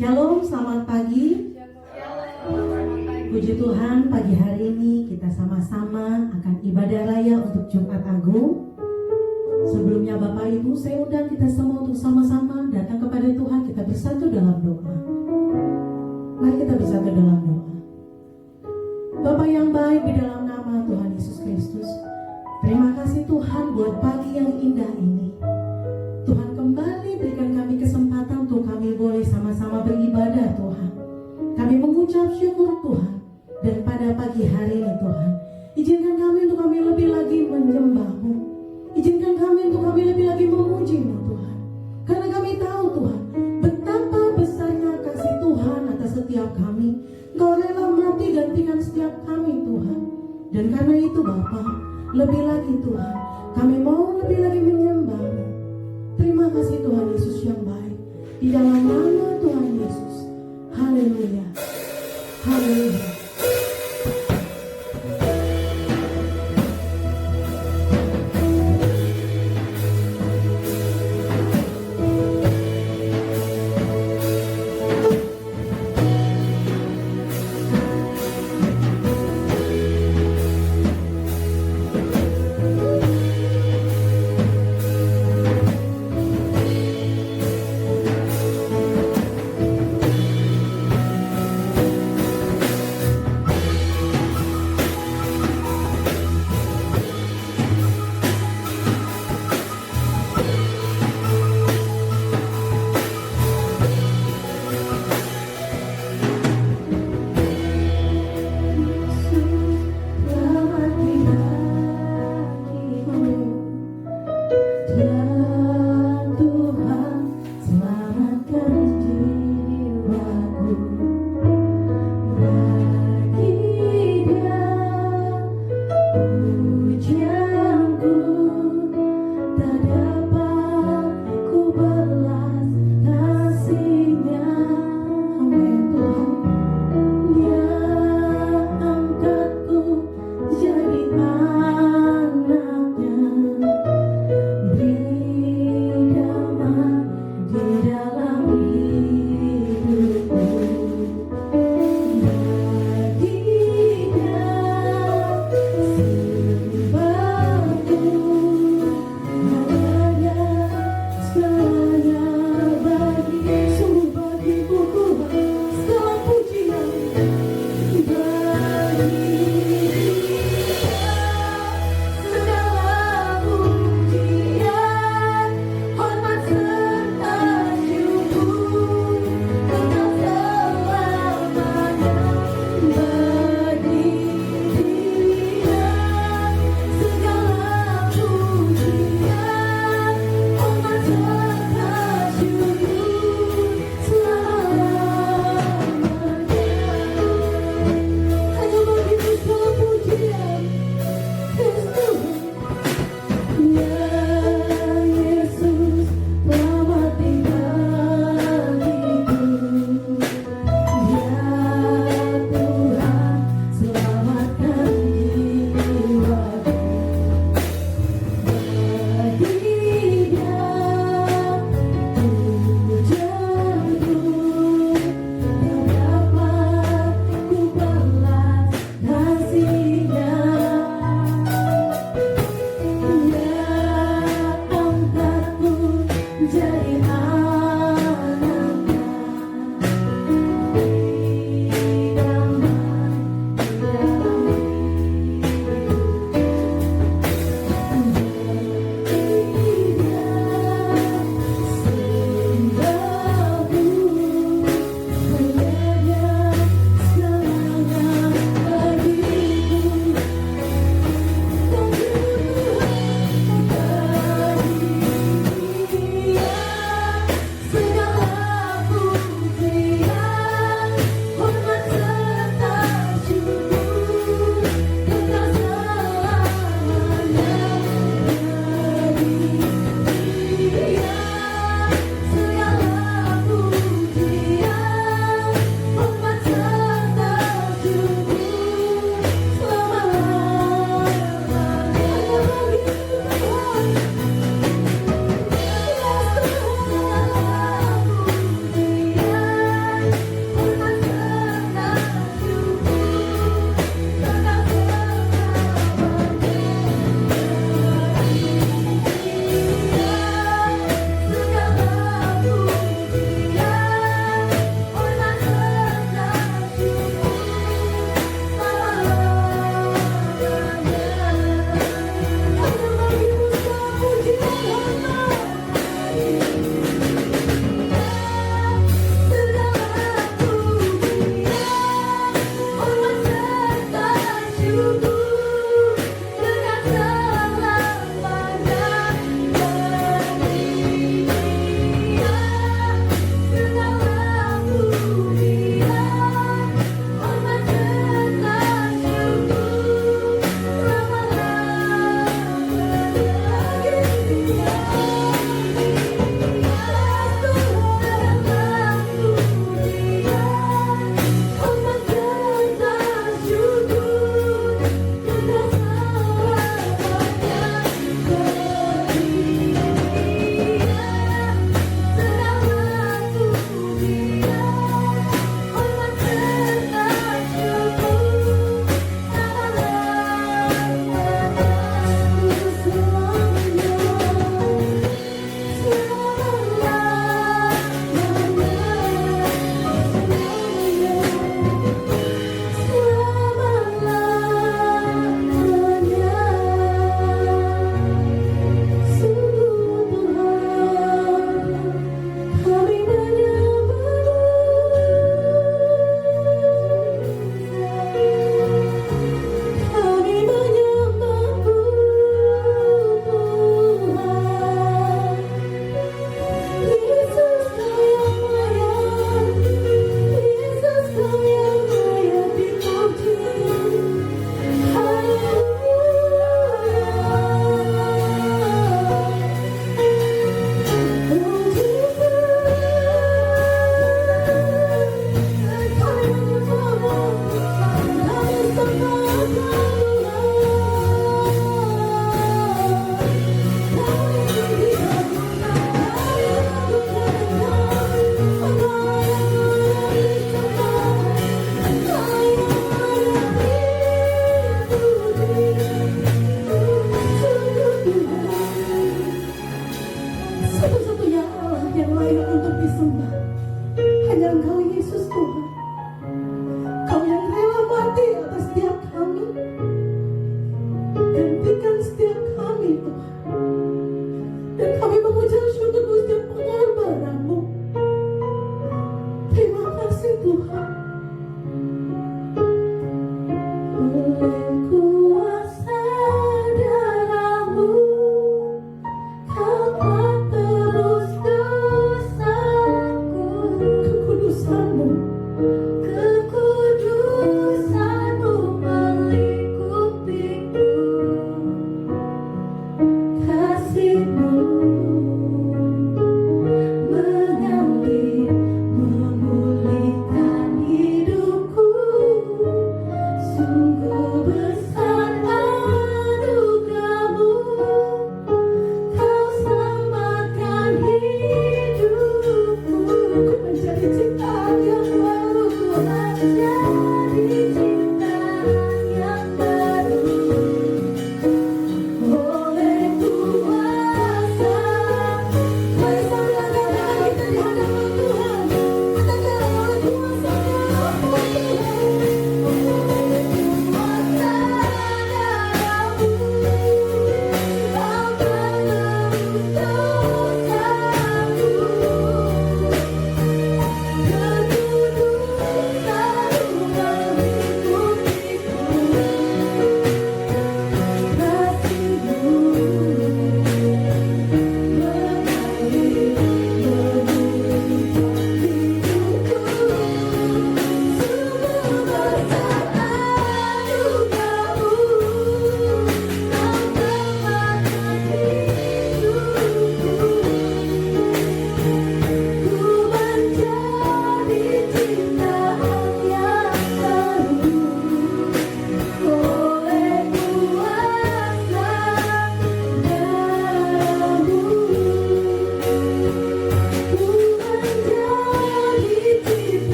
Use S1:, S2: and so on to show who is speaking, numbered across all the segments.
S1: Shalom, selamat pagi. Puji Tuhan, pagi hari ini kita sama-sama akan ibadah raya untuk Jumat Agung. Sebelumnya Bapak Ibu, saya undang kita semua untuk sama-sama datang kepada Tuhan. Kita bersatu dalam doa. Mari kita bersatu dalam doa. Bapa yang baik, di dalam nama Tuhan Yesus Kristus, terima kasih Tuhan buat pagi yang indah ini. Tuhan kembali berikan kami kesempatan untuk kami boleh sama-sama beribadah Tuhan. Kami mengucap syukur Tuhan. Dan pada pagi hari ini Tuhan, izinkan kami untuk kami lebih lagi menyembah-Mu. Izinkan kami untuk kami lebih lagi memuji-Mu Tuhan. Karena kami tahu Tuhan, betapa besarnya kasih Tuhan atas setiap kami. Engkau rela mati gantikan setiap kami Tuhan. Dan karena itu Bapa, lebih lagi Tuhan, kami mau lebih lagi menyembah-Mu. Terima kasih Tuhan Yesus yang baik. Di dalam nama Tuhan Yesus. Haleluya. Haleluya.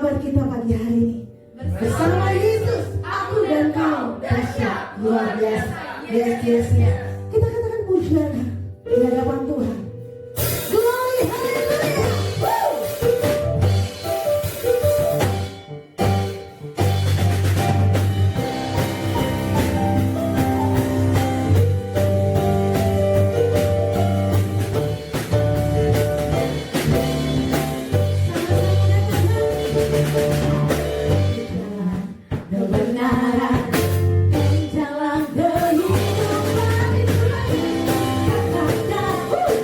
S1: buat kita pagi hari ini. Bersama Yesus, aku dan kau dahsyat, luar biasa. Yes, yes, yes. Kita katakan pujian di hadapan Tuhan. Glory, haleluya. Jalan kehidupan itu katakan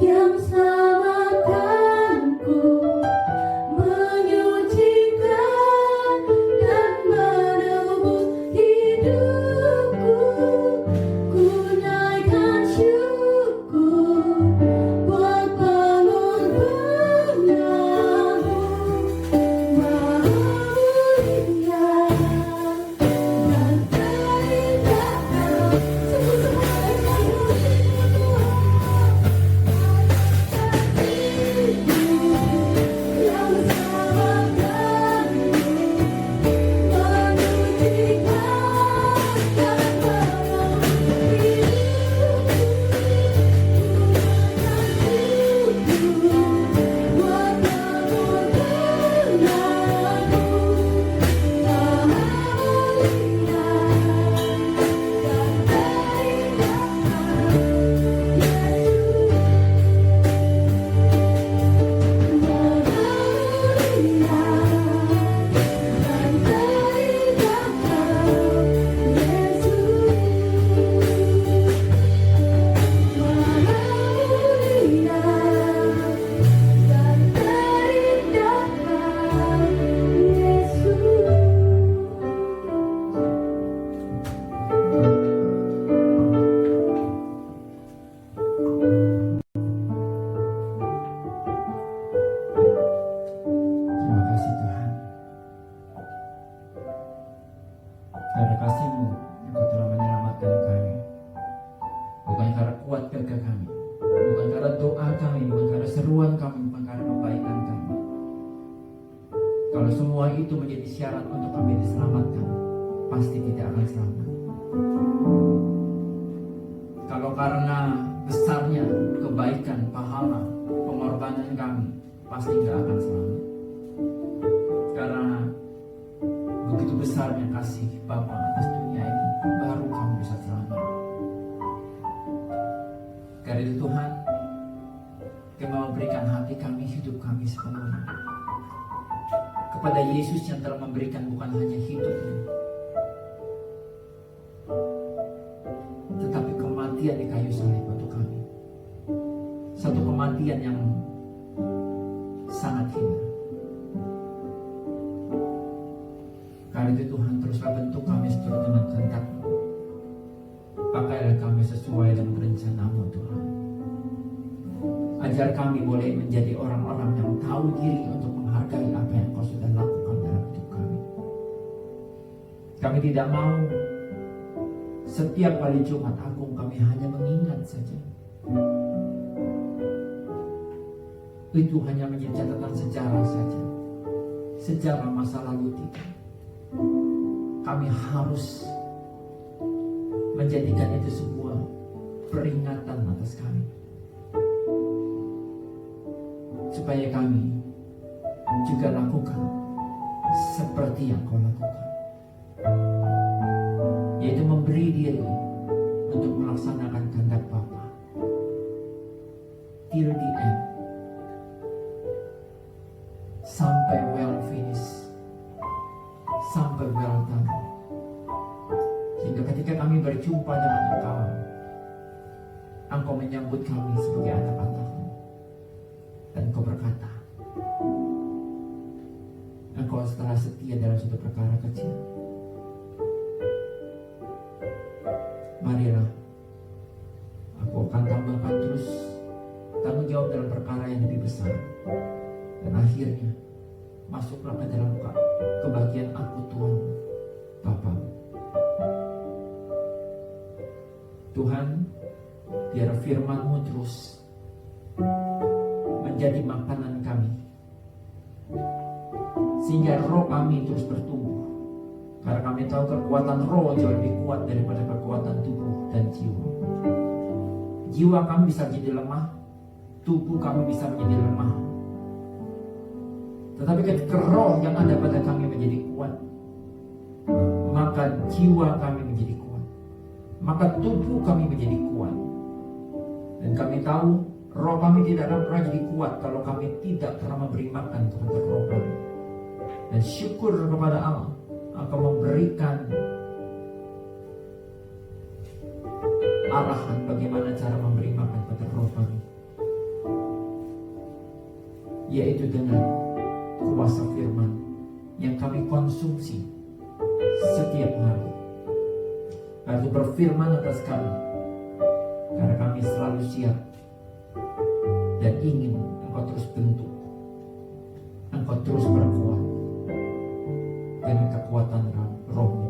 S1: yang selamatkanku, menyucikan dan menebus hidupku. Ku naikkan syukur buat pengorbananmu. Maria dan terindah Kau, yang selamatkanku, menyucikan dan menebus hidupku. Buat pengorbananmu.
S2: Terima kasih Tuhan, karena kasih-Mu Engkau telah menyelamatkan kami. Bukan karena kuat gagah kami, bukan karena doa kami, bukan karena seruan kami, bukan karena kebaikan kami. Kalau semua itu menjadi syarat untuk kami diselamatkan, pasti tidak akan selamat. Kalau karena besarnya kebaikan, pahala, pengorbanan kami, pasti tidak akan selamat. Karena begitu besarnya kasih Bapa atas dunia ini, baru kamu bisa selamat. Karena itu Tuhan, kami memberikan hati kami, hidup kami sepenuhnya kepada Yesus yang telah memberikan bukan hanya hidupnya, tetapi kematian di kayu salib untuk kami. Satu kematian yang sangat hina. Karena itu Tuhan, teruslah bentuk kami seturut dengan kehendak-Mu. Pakailah kami sesuai dengan rencana-Mu Tuhan. Ajar kami boleh menjadi orang-orang yang tahu diri untuk menghargai apa yang Kau sudah lakukan dalam hidup kami. Kami tidak mau setiap kali Jumat Agung kami hanya mengingat saja. Itu hanya menjadi catatan sejarah saja, sejarah masa lalu kita. Kami harus menjadikan itu sebuah peringatan atas kami, supaya kami juga lakukan seperti yang Kau lakukan, yaitu memberi diri untuk melaksanakan kehendak Bapa till the end, sampai well finish, sampai well done. Sehingga ketika kami berjumpa dengan Engkau menyambut kami sebagai anak-anak-Mu, dan Engkau berkata, Engkau telah setia dalam suatu perkara kecil. Marilah, aku akan tambahkan terus tanggung jawab dalam perkara yang lebih besar. Dan akhirnya masuklah ke dalam kebahagiaan aku Tuhan Bapa. Tuhan, biar firman-Mu terus menjadi makanan kami, sehingga roh kami terus bertumbuh. Karena kami tahu kekuatan roh jauh lebih kuat daripada kekuatan tubuh dan jiwa. Jiwa kami bisa menjadi lemah, tubuh kami bisa menjadi lemah. Tetapi ketika roh yang ada pada kami menjadi kuat, maka jiwa kami menjadi kuat, maka tubuh kami menjadi kuat. Dan kami tahu roh kami tidak akan pernah jadi kuat kalau kami tidak pernah memberi makan terhadap roh kami. Dan syukur kepada Allah akan memberikan arahan bagaimana cara memberi makan pada roh kami. yaitu dengan kuasa firman yang kami konsumsi setiap hari. Karena berfirman atas kami, karena kami selalu siap dan ingin Engkau terus bentuk, Engkau terus berkuat dengan kekuatan Roh-Mu.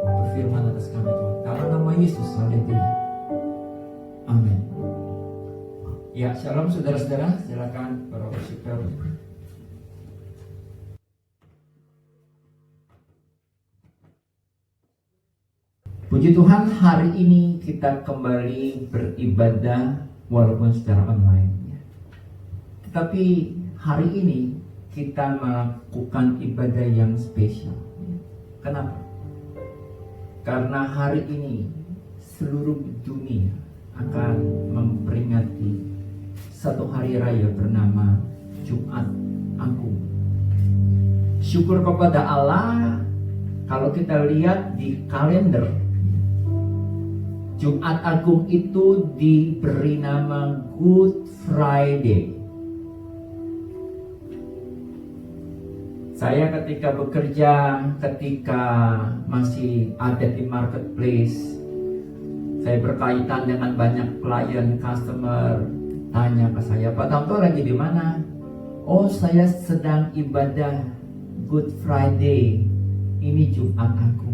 S2: Berfirman atas kami Tuhan, dalam nama Yesus, haleluya, amin. Ya, shalom saudara-saudara, silakan para worshiper. Puji Tuhan, hari ini kita kembali beribadah walaupun secara online. Tetapi hari ini kita melakukan ibadah yang spesial. Kenapa? Karena hari ini seluruh dunia akan memperingati satu hari raya bernama Jumat Agung. Syukur kepada Allah, kalau kita lihat di kalender, Jumat Agung itu diberi nama Good Friday. Saya ketika bekerja, ketika masih ada di marketplace, saya berkaitan dengan banyak klien, customer tanya ke saya, Pak Tamto lagi di mana? Oh, saya sedang ibadah Good Friday. Ini Jumat Agung.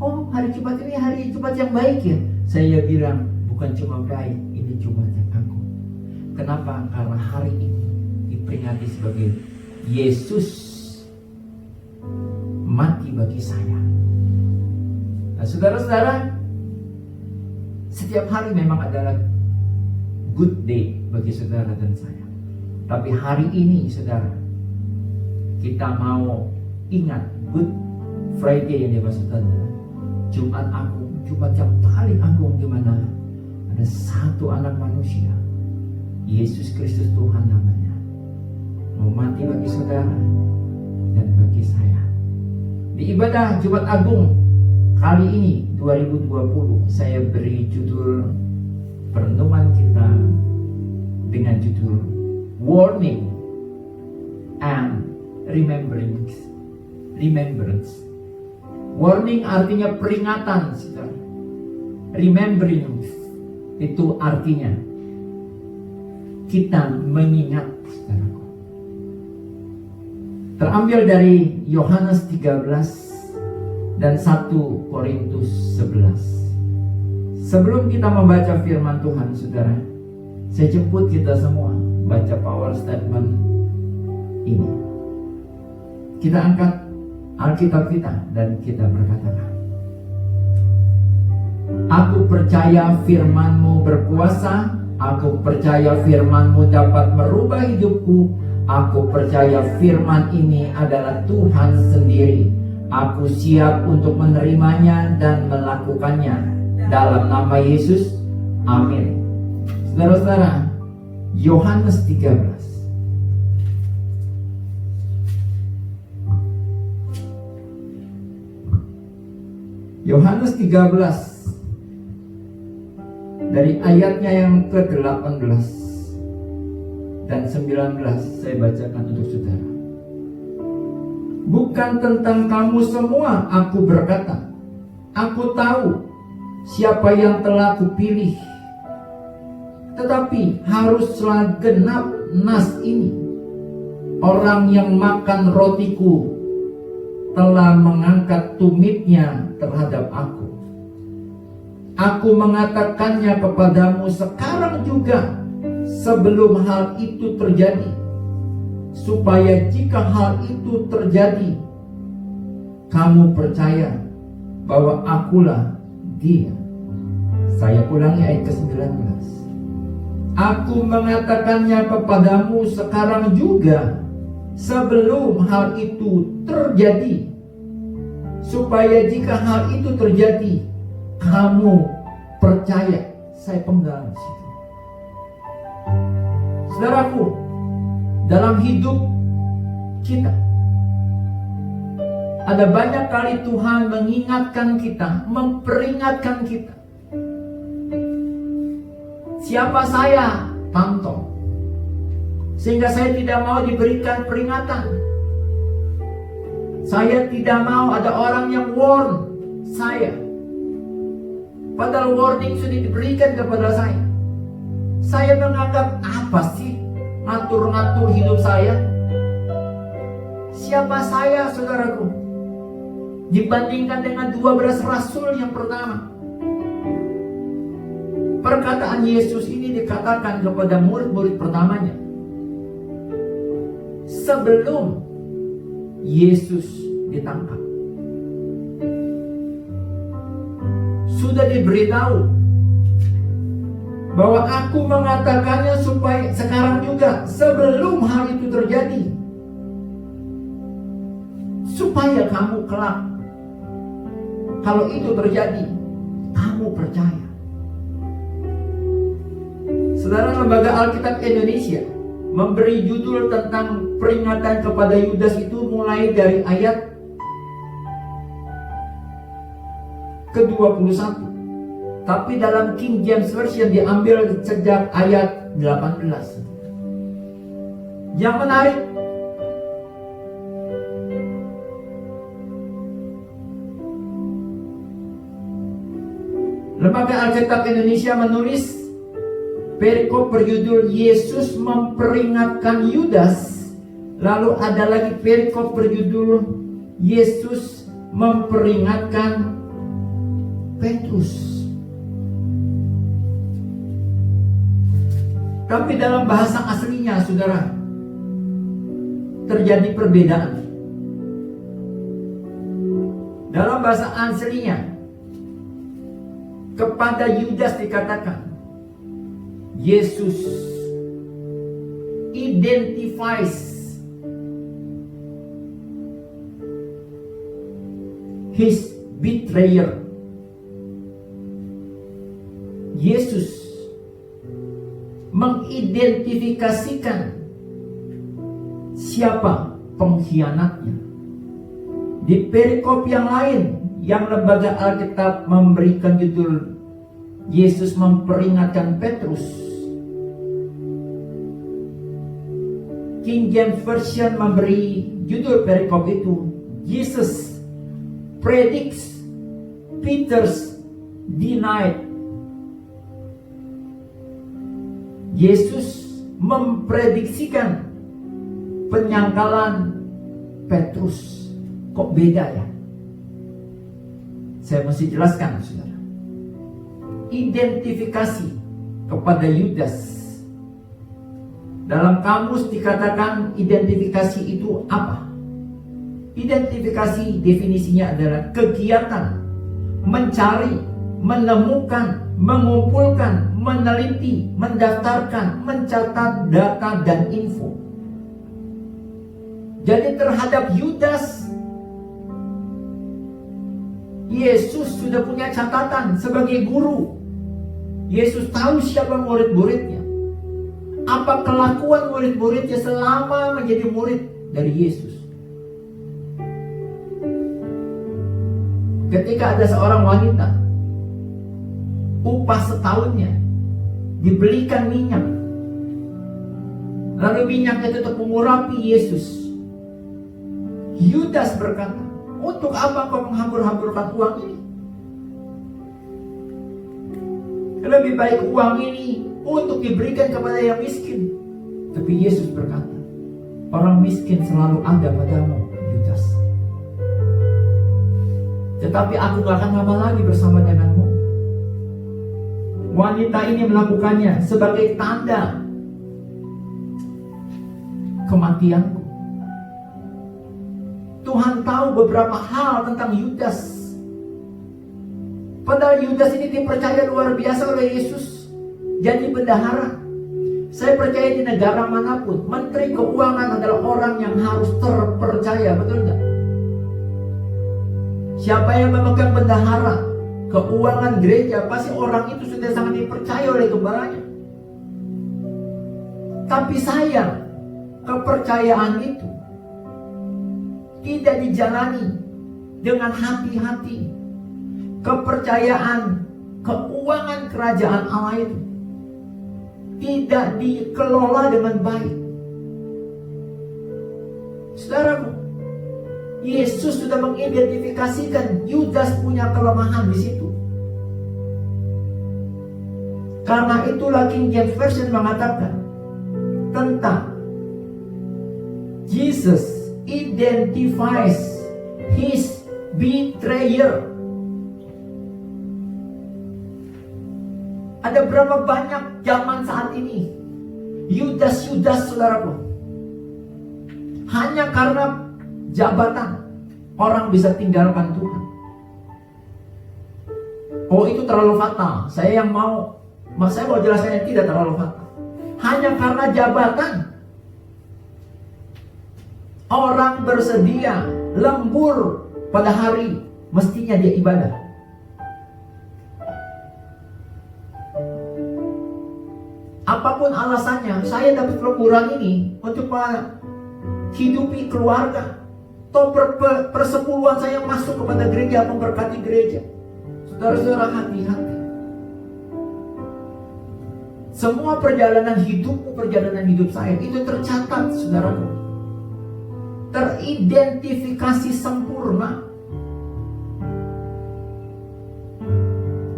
S2: Oh, hari Jumat ini hari Jumat yang baik ya? Saya bilang, bukan cuma baik, ini Jumat yang agung. Kenapa? Karena hari ini diperingati sebagai Yesus mati bagi saya. Nah, saudara-saudara, setiap hari memang adalah good day bagi saudara dan saya. Tapi hari ini, saudara, kita mau ingat Good Friday yang dimaksud adalah Jumat Agung, Jumat yang paling agung, di mana ada satu anak manusia, Yesus Kristus Tuhan namanya, mau mati bagi saudara dan bagi saya. Di ibadah Jumat Agung kali ini 2020, saya beri judul perenungan kita dengan judul Warning and Remembrance. Warning artinya peringatan, saudara. Remembrance itu artinya kita mengingat, saudaraku. Terambil dari Yohanes 13 dan 1 Korintus 11. Sebelum kita membaca firman Tuhan, saudara, saya jemput kita semua baca power statement ini. Kita angkat Alkitab kita dan kita berkata, aku percaya firman-Mu berkuasa, aku percaya firman-Mu dapat merubah hidupku, aku percaya firman ini adalah Tuhan sendiri. Aku siap untuk menerimanya dan melakukannya. Dalam nama Yesus, amin. Saudara-saudara, Yohanes 13. Yohanes 13 dari ayatnya yang ke-18 dan 19 saya bacakan untuk saudara. Bukan tentang kamu semua aku berkata, aku tahu siapa yang telah kupilih, tetapi haruslah genap nas ini, orang yang makan rotiku telah mengangkat tumitnya terhadap aku. Aku mengatakannya kepadamu sekarang juga, sebelum hal itu terjadi, supaya jika hal itu terjadi, kamu percaya bahwa akulah Dia. Saya ulangi ayat ke-19. Aku mengatakannya kepadamu sekarang juga, sebelum hal itu terjadi, supaya jika hal itu terjadi, kamu percaya. Saya penggal di situ. Saudaraku, dalam hidup kita ada banyak kali Tuhan mengingatkan kita, memperingatkan kita. Siapa saya? Tamto. Sehingga saya tidak mau diberikan peringatan. Saya tidak mau ada orang yang warn saya. Padahal warning sudah diberikan kepada saya. Saya menganggap apa sih ngatur-ngatur hidup saya? Siapa saya, saudaraku? Dibandingkan dengan 12 rasul yang pertama. Perkataan Yesus ini dikatakan kepada murid-murid pertamanya sebelum Yesus ditangkap. Sudah diberitahu bahwa aku mengatakannya supaya sekarang juga, sebelum hal itu terjadi, supaya kamu kelak, kalau itu terjadi, kamu percaya. Saudara, Lembaga Alkitab Indonesia memberi judul tentang peringatan kepada Yudas itu mulai dari ayat ke-21. Tapi dalam King James Version diambil sejak ayat 18. Yang menarik, Lembaga Alkitab Indonesia menulis perikop berjudul Yesus memperingatkan Yudas. Lalu ada lagi perikop berjudul Yesus memperingatkan Petrus. Tapi dalam bahasa aslinya, saudara, terjadi perbedaan. Dalam bahasa aslinya, kepada Yudas dikatakan, Yesus identifies his betrayer. Yesus mengidentifikasikan siapa pengkhianatnya. Di perikop yang lain yang Lembaga Alkitab memberikan judul Yesus memperingatkan Petrus, King James Version memberi judul perikop itu Jesus predicts Peter's denied. Yesus memprediksikan penyangkalan Petrus. Kok beda ya? Saya mesti jelaskan, saudara. Identifikasi kepada Yudas. Dalam kamus dikatakan identifikasi itu apa? Identifikasi definisinya adalah kegiatan mencari, menemukan, mengumpulkan, meneliti, mendaftarkan, mencatat data dan info. Jadi terhadap Yudas, Yesus sudah punya catatan sebagai guru. Yesus tahu siapa murid-muridnya, apa kelakuan murid-muridnya selama menjadi murid dari Yesus. Ketika ada seorang wanita, upah setahunnya dibelikan minyak, lalu minyak itu untuk mengurapi Yesus. Yudas berkata, untuk apa kau menghambur-hamburkan uang ini? Lebih baik uang ini untuk diberikan kepada yang miskin. Tapi Yesus berkata, orang miskin selalu ada padamu, Yudas. Tetapi aku gak akan lama lagi bersama denganmu. Wanita ini melakukannya sebagai tanda kematianku. Tuhan tahu beberapa hal tentang Yudas. Padahal Yudas ini dipercaya luar biasa oleh Yesus jadi bendahara. Saya percaya di negara manapun, menteri keuangan adalah orang yang harus terpercaya, betul tidak? Siapa yang memegang bendahara keuangan gereja, pasti orang itu sudah sangat dipercaya oleh gembalanya. Tapi sayang, kepercayaan itu tidak dijalani dengan hati-hati. Kepercayaan keuangan kerajaan Allah itu tidak dikelola dengan baik. Saudaraku, Yesus sudah mengidentifikasikan Yudas punya kelemahan di situ. Karena itulah King James Version mengatakan tentang Jesus identifies his betrayer. Ada berapa banyak zaman saat ini Yudas-Yudas, saudaraku, hanya karena jabatan orang bisa tinggalkan Tuhan. Oh, itu terlalu fatal. Saya mau jelaskan yang tidak terlalu fatal. Hanya karena jabatan orang bersedia lembur pada hari mestinya dia ibadah. Apapun alasannya, saya dapat lemburan ini untuk menghidupi keluarga. Atau persepuluhan saya masuk kepada gereja, memberkati gereja. Saudara-saudara, hati-hati. Semua perjalanan hidupmu, perjalanan hidup saya, itu tercatat, saudaraku. Teridentifikasi sempurna.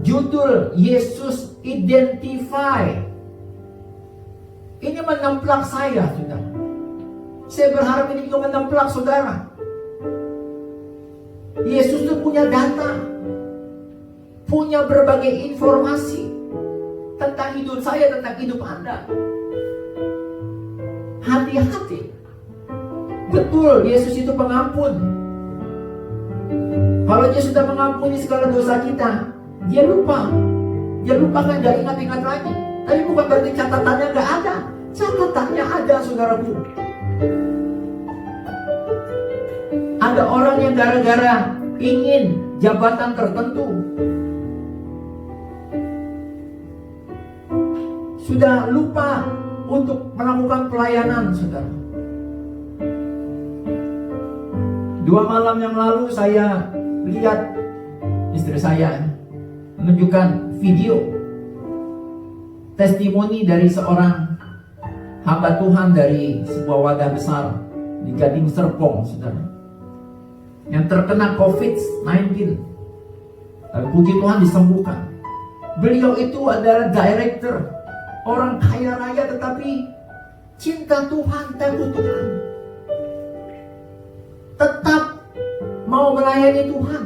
S2: Judul Yesus Identify. Ini menemplak saya, saudara. Saya berharap ini juga menemplak saudara. Yesus itu punya data, punya berbagai informasi tentang hidup saya, tentang hidup Anda. Hati-hati. Betul, Yesus itu pengampun. Kalau dia sudah mengampuni segala dosa kita, dia lupa. Dia lupakan, gak ingat-ingat lagi. Tapi bukan berarti catatannya gak ada. Catatannya ada, saudaraku. Ada orang yang gara-gara ingin jabatan tertentu sudah lupa untuk melakukan pelayanan, saudara. 2 malam yang lalu saya lihat istri saya menunjukkan video testimoni dari seorang hamba Tuhan dari sebuah wadah besar di Gading Serpong, saudara, yang terkena COVID-19. Puji Tuhan disembuhkan. Beliau itu adalah director, orang kaya raya tetapi cinta Tuhan, takut Tuhan, tetap mau melayani Tuhan.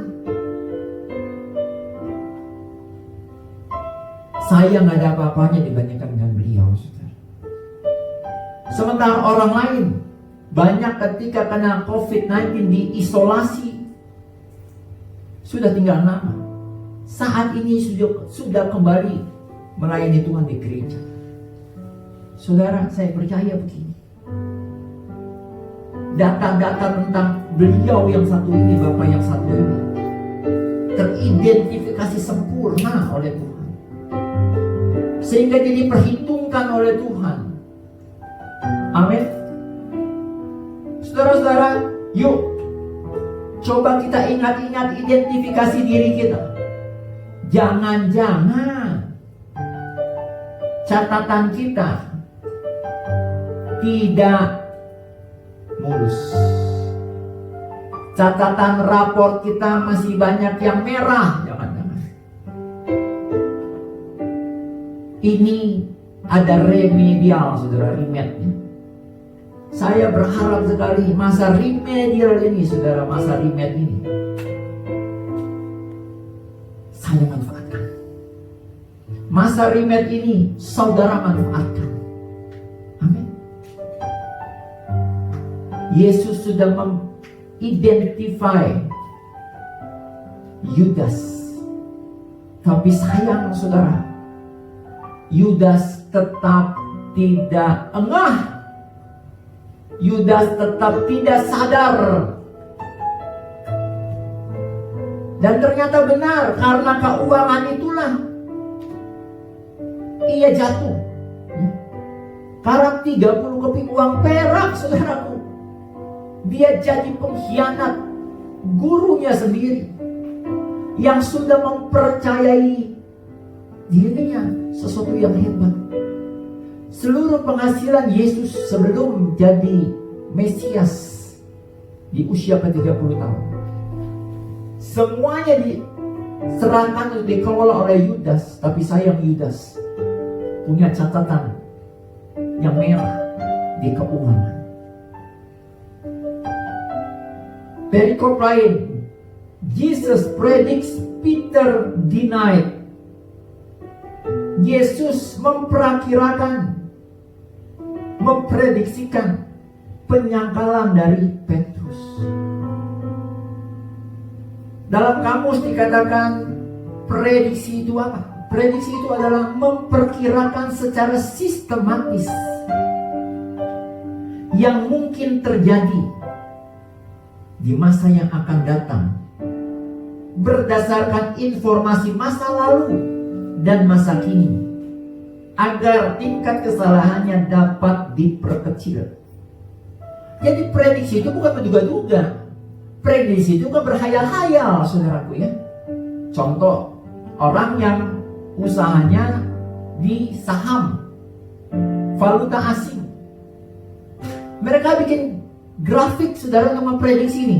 S2: Saya nggak ada apa-apanya dibandingkan dengan beliau, saudara. Sementara orang lain banyak ketika kena COVID-19 diisolasi, sudah tinggal nama. Saat ini sudah kembali melayani Tuhan di gereja. Saudara, saya percaya begini. Data-data tentang beliau yang satu ini, Bapak yang satu ini, teridentifikasi sempurna oleh Tuhan. Sehingga dia diperhitungkan oleh Tuhan. Amin. Saudara-saudara, yuk coba kita ingat-ingat identifikasi diri kita. Jangan-jangan catatan kita tidak mulus. Catatan raport kita masih banyak yang merah. Jangan-jangan. Ini ada remedial, saudara, remednya. Saya berharap sekali masa remedial ini, saudara, masa remed ini saya manfaatkan. Masa remed ini saudara manfaatkan. Amin. Yesus sudah mengidentify Yudas. Tapi sayang, saudara, Yudas tetap tidak engah. Yudas tetap tidak sadar. Dan ternyata benar, karena keuangan itulah ia jatuh. Karena 30 keping uang perak, saudaraku, dia jadi pengkhianat gurunya sendiri yang sudah mempercayai dirinya sesuatu yang hebat. Seluruh penghasilan Yesus sebelum jadi Mesias di usia ke-30 tahun. Semuanya diserahkan untuk dikelola oleh Yudas. Tapi sayang Yudas punya catatan yang merah di keuangan. Perikop lain, Jesus predicts Peter denied. Yesus memprediksikan penyangkalan dari Petrus. Dalam kamus dikatakan prediksi itu apa? Prediksi itu adalah memperkirakan secara sistematis yang mungkin terjadi di masa yang akan datang berdasarkan informasi masa lalu dan masa kini, agar tingkat kesalahannya dapat diperkecil. Jadi prediksi itu bukan menduga-duga. Prediksi itu bukan berhayal-hayal, saudaraku ya. Contoh, orang yang usahanya di saham valuta asing, mereka bikin grafik, saudara, yang memprediksi ini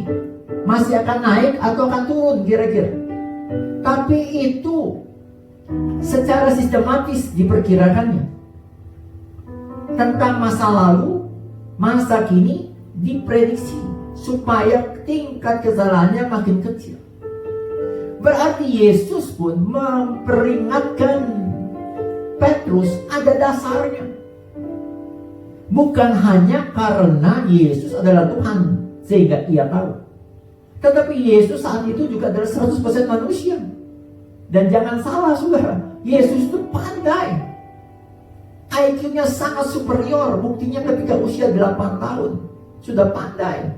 S2: masih akan naik atau akan turun kira-kira. Tapi itu secara sistematis diperkirakannya. Tentang masa lalu, masa kini diprediksi supaya tingkat kesalahannya makin kecil. Berarti Yesus pun memperingatkan Petrus ada dasarnya. Bukan hanya karena Yesus adalah Tuhan sehingga ia tahu. Tetapi Yesus saat itu juga adalah 100% manusia. Dan jangan salah saudara, Yesus itu pandai. IQ-nya sangat superior. Buktinya ketika usia 8 tahun sudah pandai,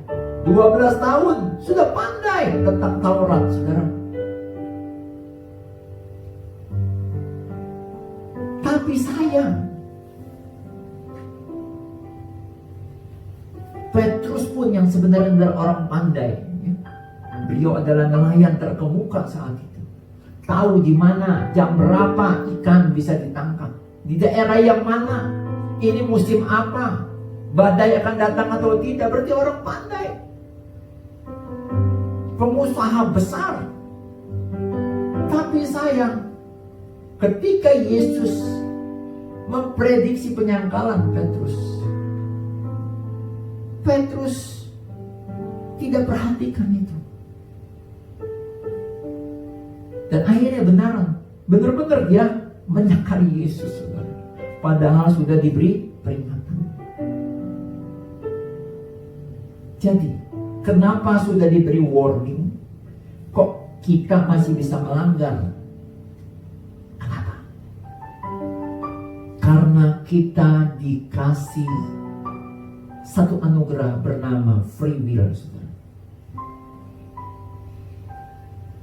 S2: 12 tahun sudah pandai tentang Taurat, saudara. Tapi sayang, Petrus pun yang sebenarnya adalah orang pandai, ya. Beliau adalah nelayan terkemuka saat itu. Tahu di mana, jam berapa ikan bisa ditangkap, di daerah yang mana, ini musim apa, badai akan datang atau tidak. Berarti orang pandai, pengusaha besar. Tapi sayang, ketika Yesus memprediksi penyangkalan Petrus tidak perhatikan itu. Dan akhirnya benar-benar dia menyangkali Yesus, saudara. Padahal sudah diberi peringatan. Jadi, kenapa sudah diberi warning, kok kita masih bisa melanggar? Kenapa? Karena kita dikasih satu anugerah bernama free will, saudara.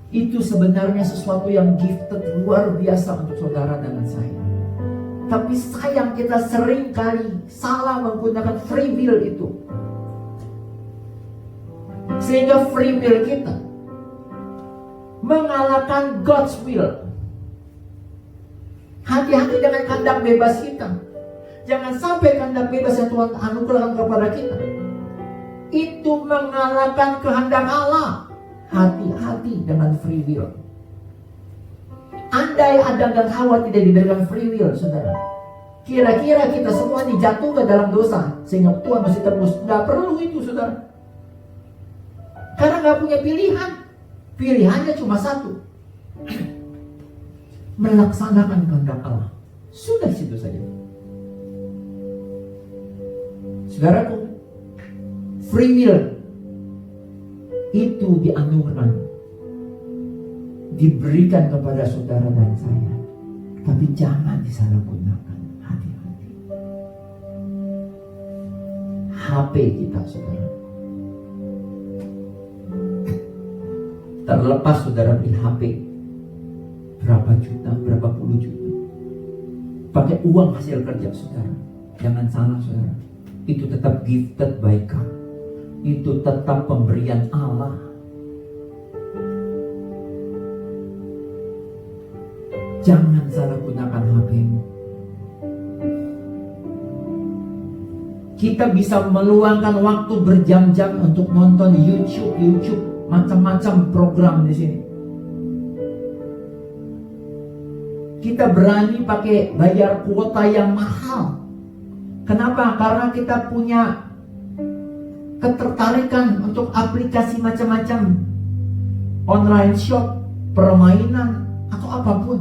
S2: Itu sebenarnya sesuatu yang gifted luar biasa untuk saudara dan saya. Tapi sayang kita sering kali salah menggunakan free will itu. Sehingga free will kita mengalahkan God's will. Hati-hati dengan kehendak bebas kita. Jangan sampai kehendak bebas yang Tuhan anugerahkan kepada kita itu mengalahkan kehendak Allah. Hati-hati dengan free will. Andai Adam dan Hawa tidak diberikan free will, saudara, kira-kira kita semua dijatuh ke dalam dosa sehingga Tuhan masih tebus. Gak perlu itu, saudara. Karena gak punya pilihan. Pilihannya cuma satu, melaksanakan kehendak Allah. Sudah situ saja. Saudaraku, free will itu dianugerahkan, diberikan kepada saudara dan saya. Tapi jangan disalahgunakan. Hati-hati. HP kita, saudara. Terlepas saudara beli HP berapa juta, berapa puluh juta, pakai uang hasil kerja saudara, jangan salah saudara, itu tetap gifted by God. Itu tetap pemberian Allah. Jangan salah gunakan HP-mu. Kita bisa meluangkan waktu berjam-jam untuk nonton YouTube, macam-macam program di sini. Kita berani pakai bayar kuota yang mahal. Kenapa? Karena kita punya ketertarikan untuk aplikasi macam-macam, online shop, permainan, atau apapun.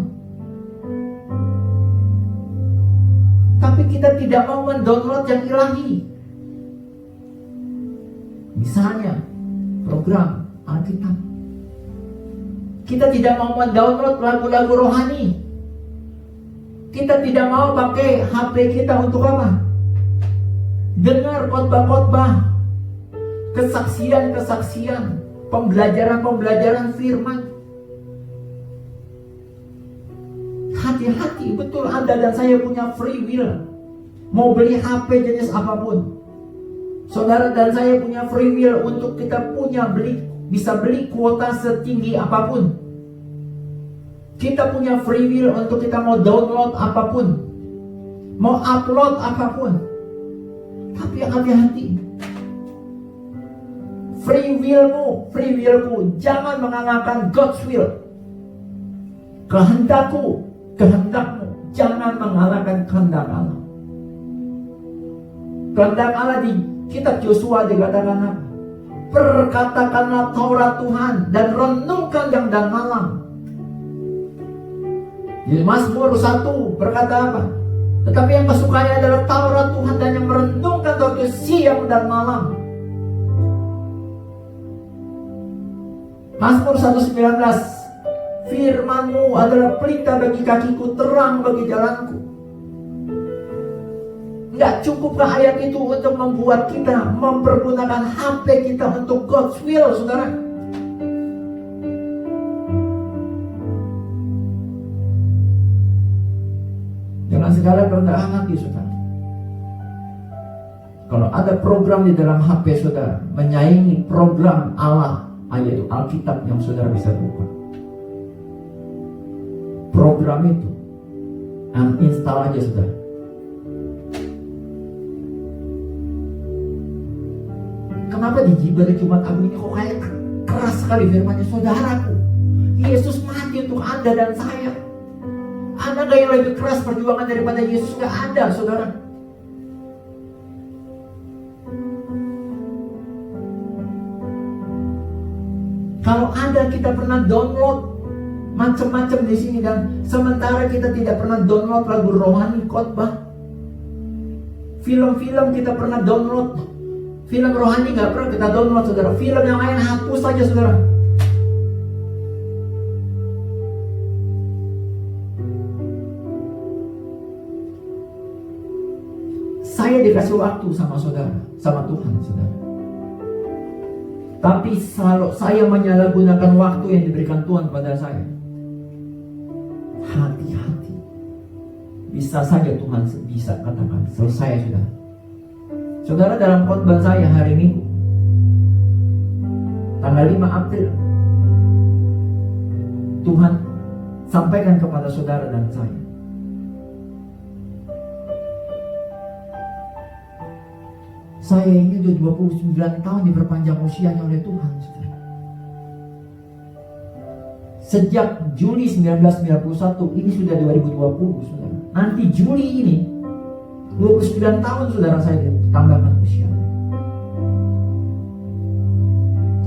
S2: Tapi kita tidak mau mendownload yang ilahi. Misalnya program Alkitab. Kita tidak mau mendownload lagu-lagu rohani. Kita tidak mau pakai HP kita untuk apa? Dengar khotbah-khotbah, kesaksian-kesaksian, pembelajaran-pembelajaran firman. Hati-hati, betul Anda dan saya punya free will. Mau beli HP jenis apapun. Saudara dan saya punya free will untuk kita bisa beli kuota setinggi apapun. Kita punya free will untuk kita mau download apapun, mau upload apapun. Tapi hati-hati. Free willku, jangan mengalahkan God's will. Kehendakmu, jangan mengalahkan kehendak Allah. Kehendak Allah di kitab Yosua dikatakan apa? Perkatakanlah Taurat Tuhan dan renungkan yang dan malam. Di Mazmur 1 berkata apa? Tetapi yang kesukaannya adalah Taurat Tuhan dan yang merenungkan waktu siang dan malam. Mazmur 119, firman-Mu adalah pelita bagi kakiku, terang bagi jalanku. Enggak cukupkah ayat itu untuk membuat kita mempergunakan HP kita untuk God's will, saudara? Jangan segala kerendahan hati, saudara. Kalau ada program di dalam HP saudara menyaingi program Allah, yaitu Alkitab yang saudara bisa buka, program itu uninstall aja, saudara. Kenapa di Jibari Jumat Agung ini kok kayak keras sekali firman-Nya? Saudaraku, Yesus mati untuk Anda dan saya. Ada gak yang lebih keras perjuangan daripada Yesus? Gak ada, saudara. Kalau ada, kita pernah download macam-macam di sini, dan sementara kita tidak pernah download lagu rohani, khotbah, film-film kita pernah download, film rohani nggak pernah kita download, saudara. Film yang lain hapus saja, saudara. Saya dikasih waktu sama saudara, sama Tuhan, saudara. Tapi kalau saya menyalahgunakan waktu yang diberikan Tuhan pada saya, hati-hati. Bisa saja Tuhan bisa katakan, selesai sudah. Saudara, dalam khotbah saya hari Minggu, tanggal 5 April, Tuhan sampaikan kepada saudara dan saya, saya ini sudah 29 tahun diperpanjang usianya oleh Tuhan, saudara. Sejak Juli 1991, ini sudah 2020, saudara. Nanti Juli ini 29 tahun saudara saya ditambahkan usia.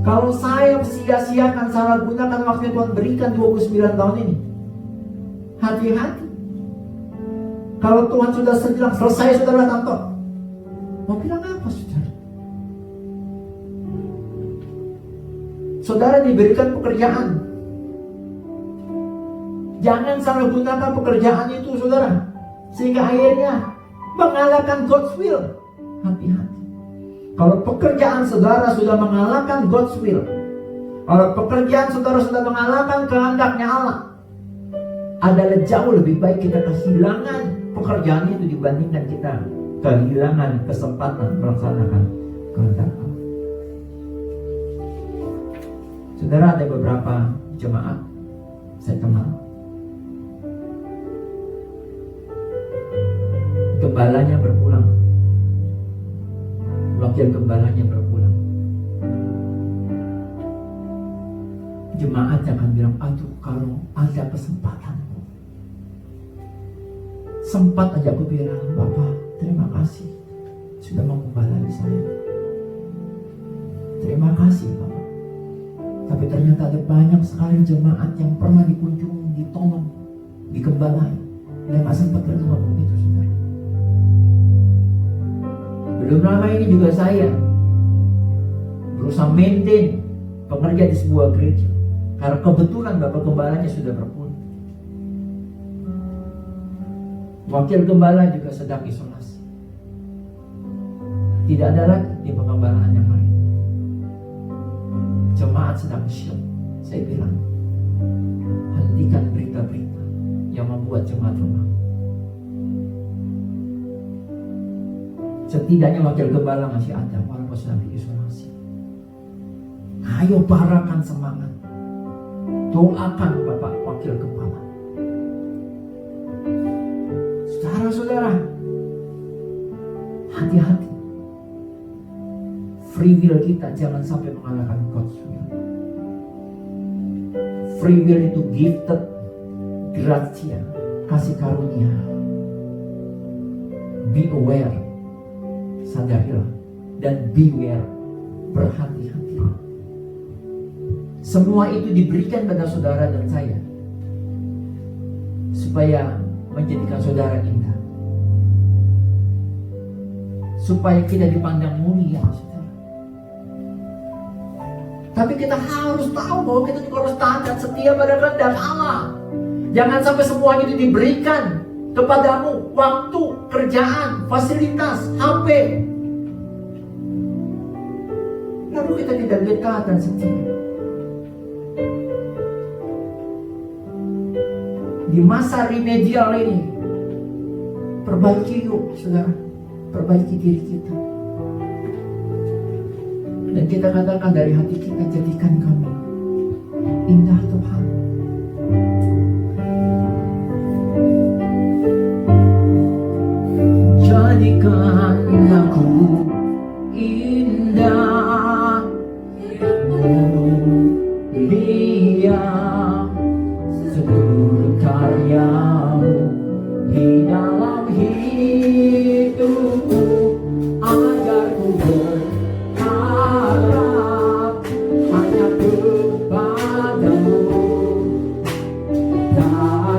S2: Kalau saya sia-siakan, salah gunakan waktu yang Tuhan berikan 29 tahun ini, hati-hati. Kalau Tuhan sudah bilang selesai, saudara tampok, mau bilang apa, saudara? Saudara diberikan pekerjaan, jangan salah gunakan pekerjaan itu, saudara, sehingga akhirnya mengalahkan God's will. Hati-hati. Kalau pekerjaan saudara sudah mengalahkan God's will, kalau pekerjaan saudara sudah mengalahkan kehendaknya Allah, adalah jauh lebih baik kita kehilangan pekerjaan itu dibandingkan kita kehilangan kesempatan melaksanakan kehendak Allah. Saudara, ada beberapa jemaat saya kenal, gembalanya berpulang wakil gembalanya berpulang. Jemaat akan bilang, aduh kalau ada kesempatan, sempat aja aku bilang, Bapak terima kasih sudah menggembalai saya. Terima kasih Bapak. Tapi ternyata ada banyak sekali jemaat yang pernah dikunjungi, ditolong, digembalai, dan gak sempat terima begitu, saudara. Belum lama ini juga saya berusaha maintain pekerja di sebuah gereja, karena kebetulan Bapak gembalanya sudah berpulang. Wakil gembala juga sedang isolasi. Tidak ada lagi di pengembalaan yang lain. Jemaat sedang syok. Saya bilang, hentikan berita-berita yang membuat jemaat lemah. Setidaknya wakil gembala masih ada walaupun sedang diisolasi. Ayo barakan semangat. Doakan Bapak wakil gembala. Saudara-saudara, hati-hati. Free will kita jangan sampai mengalahkan God's will. Free will itu gifted, gratia, kasih karunia. Be aware, sadarilah, dan beware, berhati-hatilah. Semua itu diberikan pada saudara dan saya supaya menjadikan saudara indah, supaya kita dipandang mulia, saudara. Tapi kita harus tahu bahwa kita juga harus taat dan setia pada kehendak Allah. Jangan sampai semua itu diberikan kepadamu, waktu, kerjaan, fasilitas, HP, lalu kita tidak taat dan setia. Di masa remedial ini, perbaiki yuk saudara, perbaiki diri kita. Dan kita katakan dari hati kita, jadikan kami indah Tuhan. Jadikan aku indah, mulia, seluruh karyamu di dalam hidupku, agar ku berharap hanya kepadamu,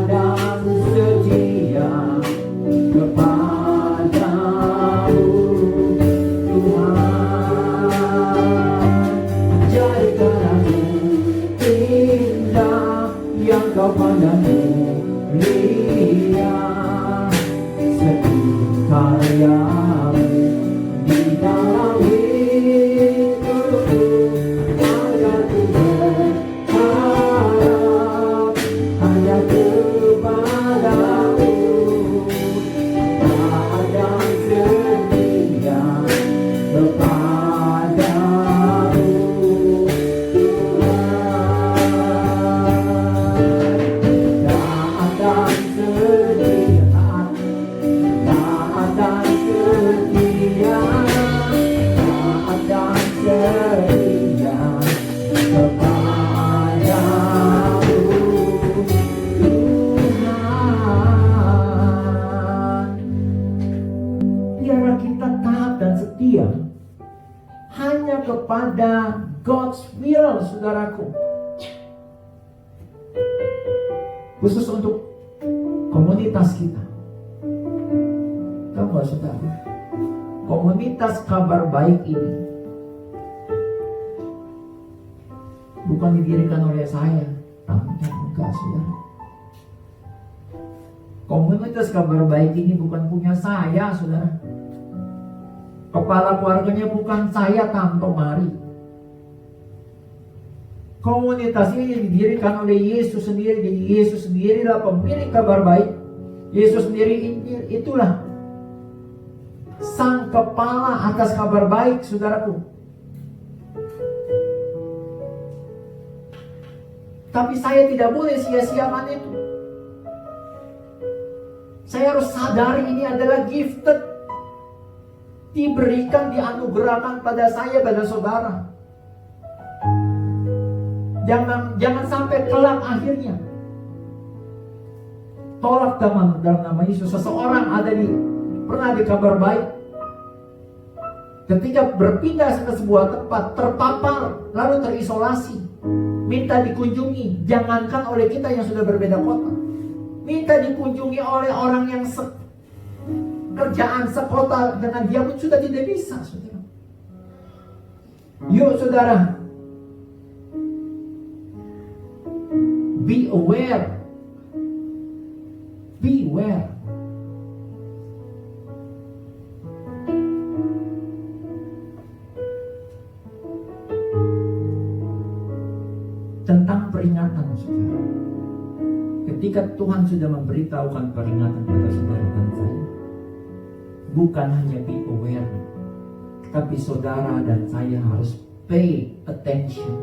S2: dan setia kepadamu, Tuhan. Jadikan aku indah yang kau pandang mulia, seluruh karyamu di dalam hidupku, agar ku berharap hanya kepadamu, dan setia kepadamu, biarlah kita taat dan setia hanya kepada God's will, saudaraku. Khusus untuk komunitas kita. Tahu gak saudara? Komunitas kabar baik ini bukan didirikan oleh saya, enggak saudara. Komunitas kabar baik ini bukan punya saya, saudara. Kepala keluarganya bukan saya, Tanto Mari. Komunitas ini didirikan oleh Yesus sendiri. Jadi Yesus sendirilah pemilik kabar baik. Yesus sendiri itulah sang kepala atas kabar baik, saudaraku. Tapi saya tidak boleh sia-siakan itu. Saya harus sadari ini adalah gifted. diberikan, dianugerahkan pada saya, pada saudara. Jangan sampai kelak akhirnya tolak dalam nama Yesus. Seseorang pernah di Kabar Baik, ketika berpindah ke sebuah tempat, terpapar lalu terisolasi, minta dikunjungi. Jangankan oleh kita yang sudah berbeda kota, minta dikunjungi oleh orang yang kerjaan sekota dengan dia pun sudah tidak bisa, saudara. Yuk saudara, be aware. Beware. Tentang peringatan, saudara. Ketika Tuhan sudah memberitahukan peringatan pada saudara dan saya, bukan hanya be aware, tapi saudara dan saya harus pay attention.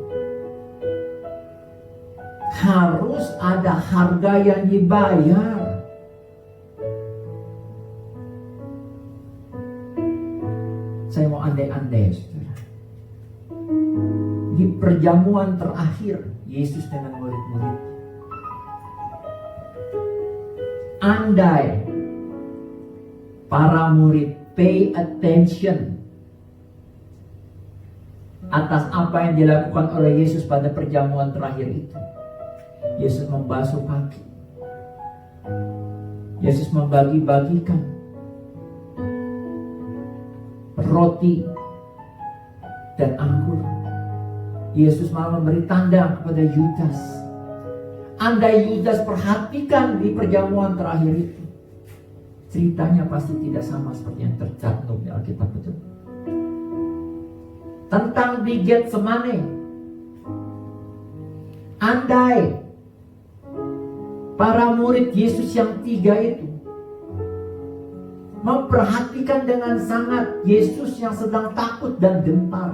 S2: Harus ada harga yang dibayar. Saya mau andai-andai, saudara. Di perjamuan terakhir Yesus dengan murid-murid, andai para murid pay attention atas apa yang dilakukan oleh Yesus pada perjamuan terakhir itu. Yesus membasuh kaki, Yesus membagi-bagikan roti dan anggur. Yesus malah memberi tanda kepada Yudas. Andai Yudas perhatikan di perjamuan terakhir itu, ceritanya pasti tidak sama seperti yang tercantum di Alkitab itu. Tentang di Getsemane, andai para murid Yesus yang 3 itu memperhatikan dengan sangat Yesus yang sedang takut dan gentar,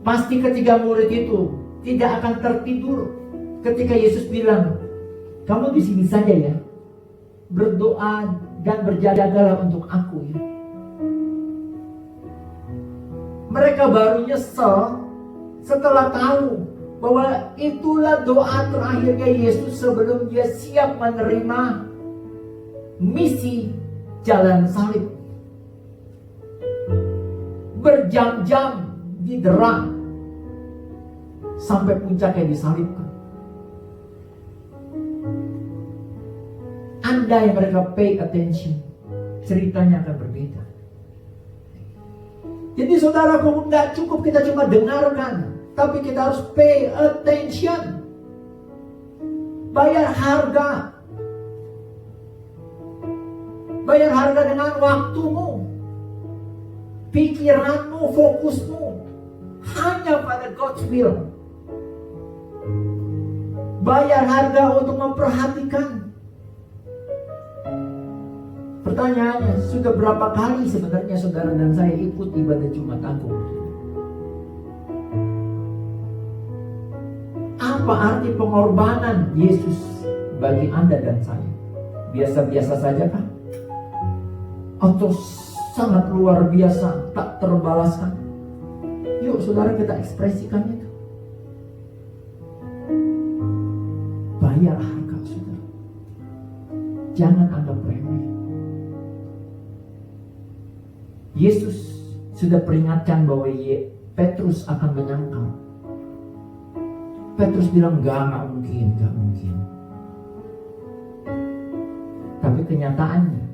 S2: pasti ketiga murid itu tidak akan tertidur ketika Yesus bilang, kamu di sini saja ya, berdoa dan berjagalah untuk aku ya. Mereka baru nyesel setelah tahu bahwa itulah doa terakhirnya Yesus sebelum dia siap menerima misi jalan salib. Berjam-jam didera sampai puncaknya disalibkan. Andai mereka pay attention, ceritanya akan berbeda. Jadi saudaraku, tidak cukup kita cuma dengarkan, tapi kita harus pay attention. Bayar harga. Bayar harga dengan waktumu, pikiranmu, fokusmu hanya pada God's will. Bayar harga untuk memperhatikan. Pertanyaannya, sudah berapa kali sebenarnya saudara dan saya ikut ibadah Jumat Agung? Apa arti pengorbanan Yesus bagi Anda dan saya? Biasa-biasa saja kah? Atau sangat luar biasa, tak terbalaskan? Yuk saudara, kita ekspresikan itu. Bayar harga, saudara. Jangan anggap remeh. Yesus sudah peringatkan bahwa Petrus akan menyangkal. Petrus bilang, gak mungkin. Tapi kenyataannya,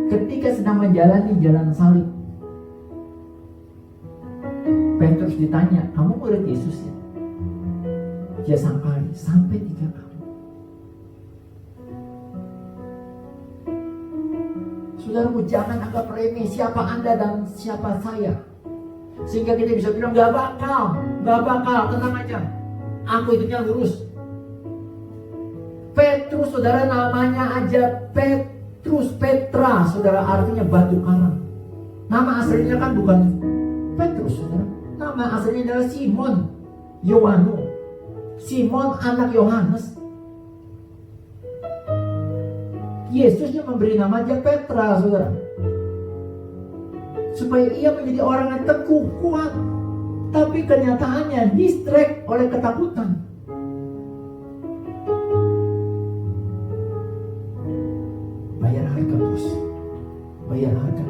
S2: ketika sedang menjalani jalan salib, Petrus ditanya, kamu murid Yesus ya? Dia sangkali sampai 3 kali. Saudaraku, jangan anggap remeh siapa Anda dan siapa saya, sehingga kita bisa bilang gak bakal, tenang aja, aku hidupnya lurus. Petrus, saudara, namanya aja Petrus, Petra, saudara, artinya batu karang. Nama aslinya kan bukan Petrus, saudara. Nama aslinya adalah Simon Yohanes. Simon anak Yohanes. Yesusnya memberi nama dia Petra, saudara, supaya ia menjadi orang yang teguh, kuat. Tapi kenyataannya distract oleh ketakutan. Bayar harga, bos. Bayar harga.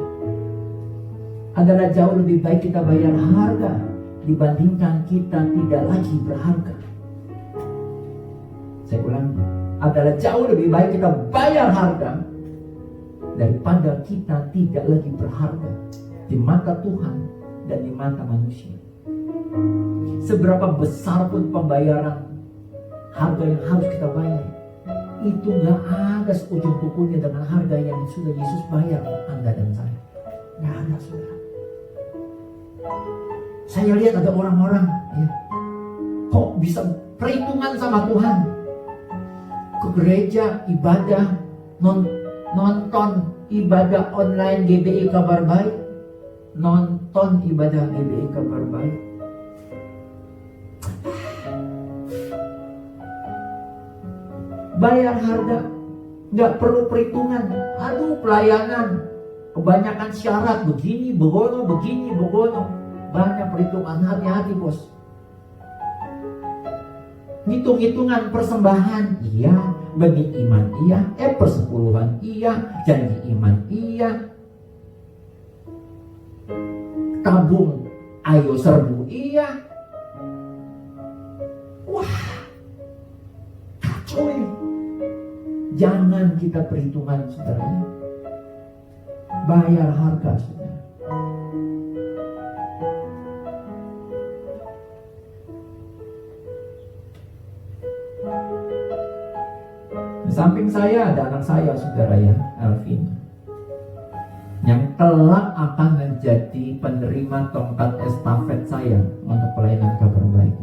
S2: Adalah jauh lebih baik kita bayar harga dibandingkan kita tidak lagi berharga. Saya ulang, adalah jauh lebih baik kita bayar harga daripada kita tidak lagi berharga di mata Tuhan dan di mata manusia. Seberapa besar pun pembayaran harga yang harus kita bayar, itu gak ada seujung kukunya dengan harga yang sudah Yesus bayar Anda dan saya. Gak ada, saudara. Saya lihat ada orang-orang ya, kok bisa perhitungan sama Tuhan, ke gereja, ibadah, nonton ibadah online GBI Kabar Baik, nonton ibadah GBI Kabar Baik. Bayar harga, nggak perlu perhitungan. Aduh, pelayanan kebanyakan syarat, begini begono, begini begono, banyak perhitungan. Hati-hati, bos. Hitung-hitungan persembahan, iya. Bagi iman, iya. Persepuluhan, iya. Janji iman, iya. Tabung, ayo serbu, iya. Wah, kacau ya. Jangan kita perhitungan, saudara. Bayar harga, saudara. Di samping saya ada anak saya, saudara ya, Alvin, yang kelak akan menjadi penerima tongkat estafet saya untuk pelayanan Kabar Baik.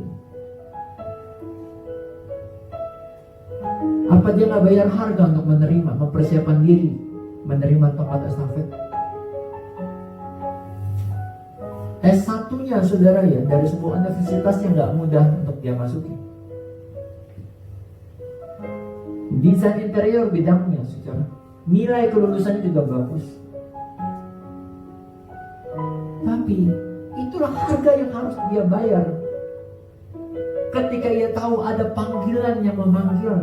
S2: Apa dia gak bayar harga untuk menerima, mempersiapkan diri menerima tongkat estafet? S1-nya, saudara ya, dari sebuah universitas yang gak mudah untuk dia masuki. Desain interior bidangnya, saudara, nilai kelulusannya juga bagus. Tapi itulah harga yang harus dia bayar ketika ia tahu ada panggilan yang memanggil,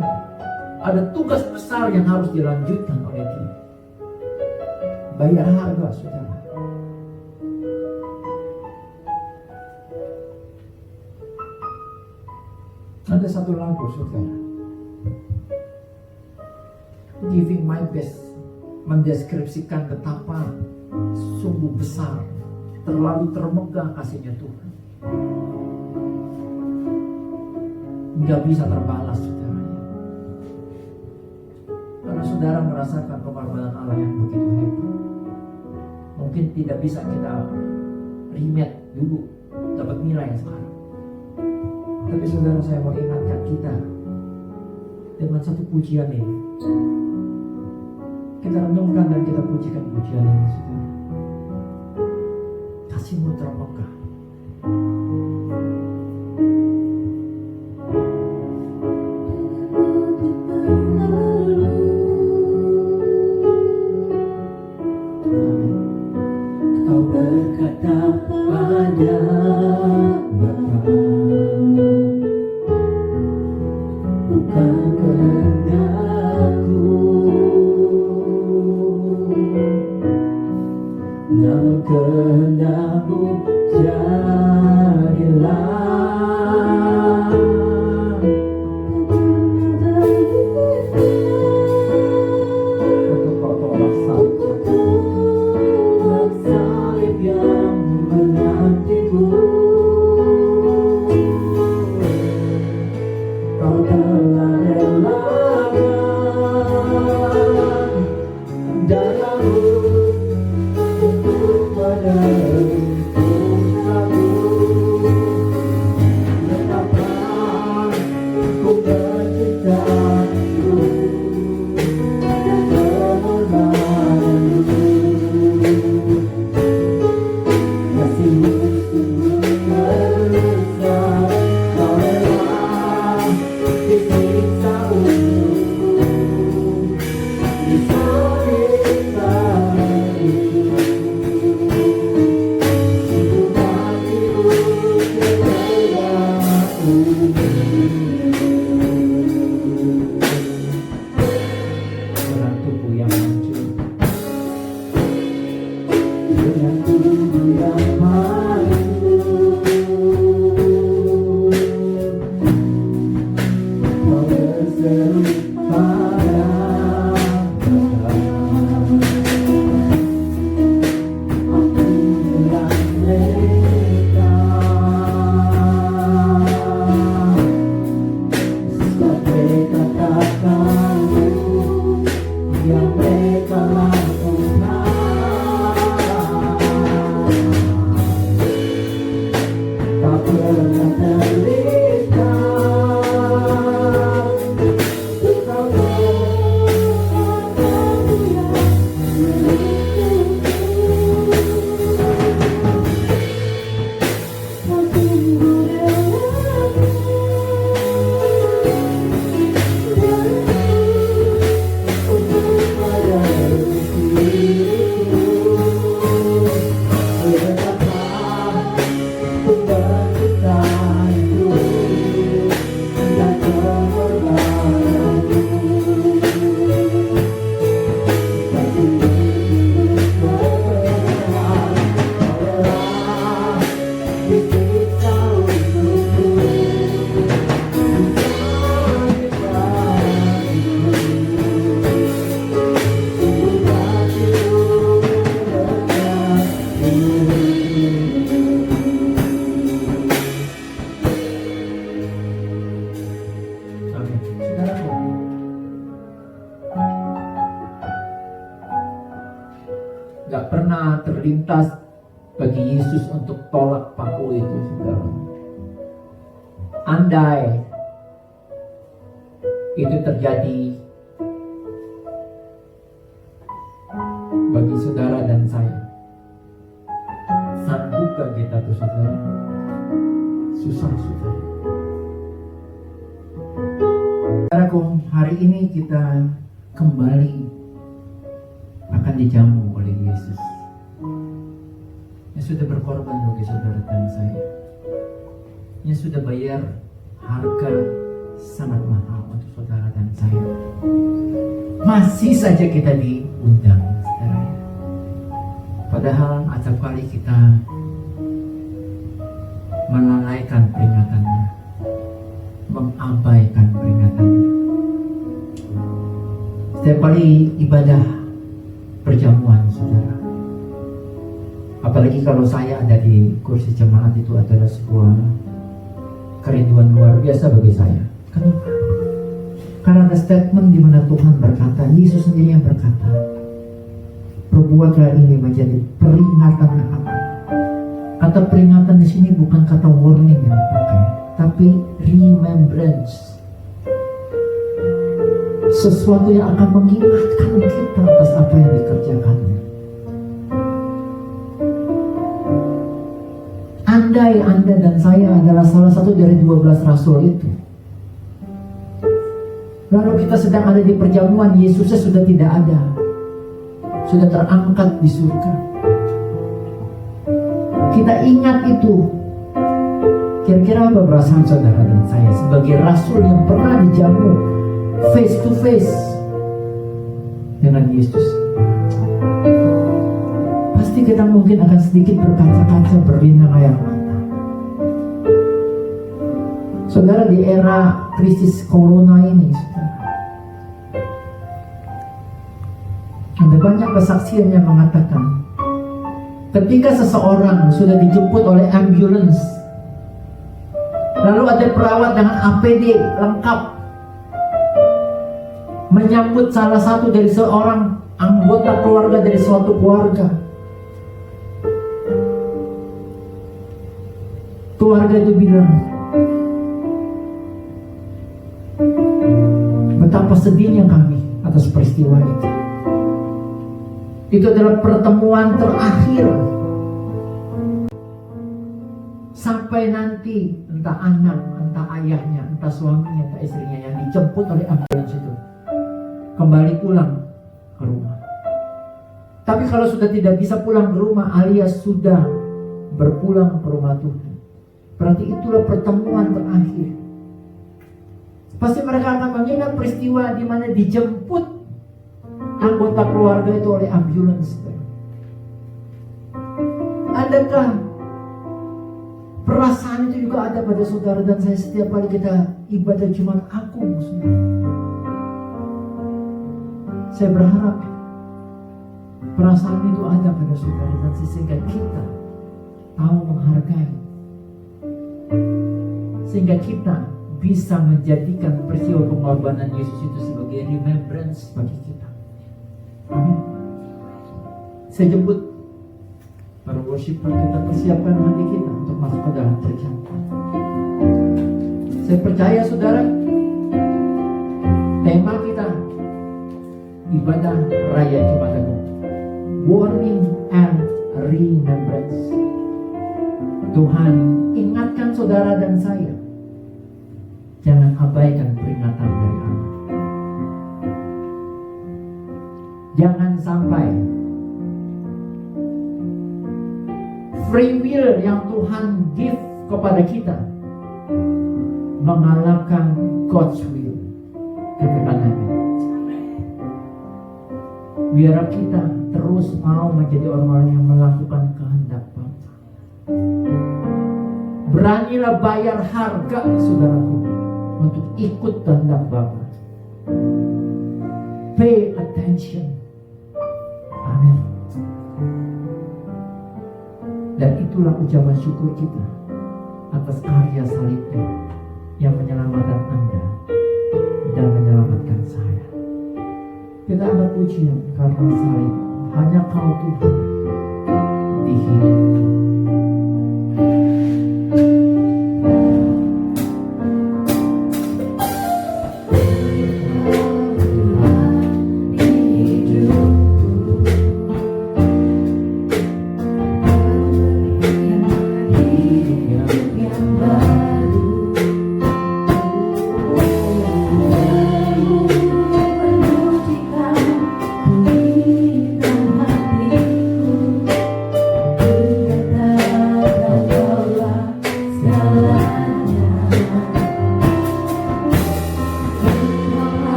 S2: ada tugas besar yang harus dilanjutkan oleh dia. Bayar harga, saudara. Ada satu lagu, saudara, Giving My Best, mendeskripsikan betapa sungguh besar, terlalu termegah kasihnya Tuhan. Nggak bisa terbalas, saudara. Karena saudara merasakan pengorbanan Allah yang begitu hebat. Mungkin tidak bisa kita rematch dulu dapat nilai yang sekarang. Tapi saudara, saya mau ingatkan kita dengan satu pujian ini. Kita renungkan dan kita pujikan pujian ini, saudara. Kasih-Mu termegah. Kau berkata pada Bapa, bukan kehendakku, namun kehendak-Mu jadilah. Untuk Kau tolak salib yang menantiku. Kau telah relakan darah-Mu untuk menebus aku.
S3: andaikanlah Tuhan tak pernah terlihat, Kau
S2: Gak pernah terlintas bagi Yesus untuk tolak paku itu, saudara. Andai itu terjadi bagi saudara dan saya, sanggupkah kita tuh, saudara? Susah, saudara. Saudaraku, hari ini kita kembali akan dijamu oleh Yesus yang sudah berkorban bagi saudara dan saya, yang sudah bayar harga sangat mahal untuk saudara dan saya. Masih saja kita diundang, saudara. Padahal acap kali kita melalaikan peringatannya, mengabaikan peringatannya. Setiap kali ibadah perjamuan, saudara, apalagi kalau saya ada di kursi jemaat, itu adalah sebuah kerinduan luar biasa bagi saya. Kenapa? Karena ada statement di mana Tuhan berkata, Yesus sendiri yang berkata, perbuatlah ini menjadi peringatan aku. Kata peringatan di sini bukan kata warning yang dipakai, tapi remembrance. Sesuatu yang akan mengingatkan kita atas apa yang dikerjakannya. Andai Anda dan saya adalah salah satu dari 12 rasul itu, lalu kita sedang ada di perjamuan, Yesusnya sudah tidak ada, sudah terangkat di surga. Kita ingat itu, kira-kira apa perasaan saudara dan saya sebagai rasul yang pernah dijamu face to face dengan Yesus? Pasti kita mungkin akan sedikit berkaca-kaca, berlinang air mata. Saudara, di era krisis corona ini, saudara, ada banyak kesaksian yang mengatakan ketika seseorang sudah dijemput oleh ambulans, lalu ada perawat dengan APD lengkap menyambut salah satu dari seorang anggota keluarga dari suatu keluarga. Keluarga itu bilang, betapa sedihnya kami atas peristiwa itu. Itu adalah pertemuan terakhir sampai nanti entah anak, entah ayahnya, entah suaminya, entah istrinya yang dijemput oleh ambulans itu kembali pulang ke rumah. Tapi kalau sudah tidak bisa pulang ke rumah alias sudah berpulang ke rumah Tuhan, berarti itulah pertemuan terakhir. Pasti mereka akan mengingat peristiwa di mana dijemput anggota keluarga itu oleh ambulans. Adakah perasaan itu juga ada pada saudara dan saya setiap kali kita ibadah Jumat Agung, saudara? Saya berharap perasaan itu ada pada saudara dan sehingga kita tahu menghargai, sehingga kita bisa menjadikan peristiwa pengorbanan Yesus itu sebagai remembrance bagi kita. Amin. Saya jemput para worshiper, kita persiapkan hati kita untuk masuk ke dalam perjamuan. Saya percaya saudara, tema kita ibadah raya Jumat Agung, warning and remembrance. Tuhan ingatkan saudara dan saya, jangan abaikan peringatan dari Allah. Jangan sampai free will yang Tuhan give kepada kita mengalahkan God's will. Katakan amin. Biar kita terus mau menjadi orang-orang yang melakukan kehendak Bapa. Beranilah bayar harga, saudaraku, untuk ikut kehendak Bapa. Pay attention. Amin. Dan itulah ucapan syukur kita atas karya salibnya yang menyelamatkan Anda dan menyelamatkan saya. Kita angkat pujian karena salib hanya Kau Tuhan dihidupkan.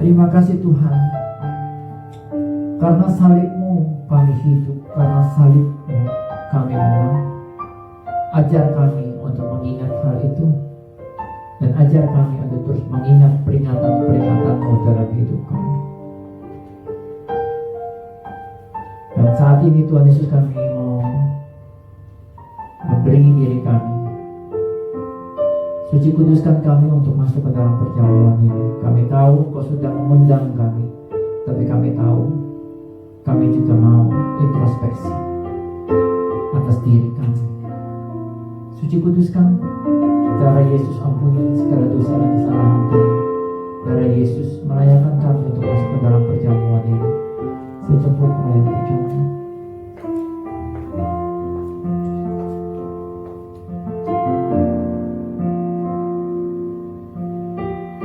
S2: Terima kasih Tuhan, karena salib-Mu kami hidup, karena salib-Mu kami menang. Ajar kami untuk mengingat hal itu, dan ajar kami untuk terus mengingat peringatan-peringatan-Mu dalam hidup kami. Dan saat ini Tuhan Yesus, kami mau memberi diri kami. Suci kuduskan kami untuk masuk ke dalam perjamuan ini. Kami tahu Kau sudah mengundang kami, tapi kami tahu kami juga mau introspeksi atas diri kami. Suci kuduskan, darah Yesus ampuni segala dosa dan kesalahan kami. Darah Yesus melayakkan kami untuk masuk ke dalam perjamuan ini. Saya jemput melayani perjamuan.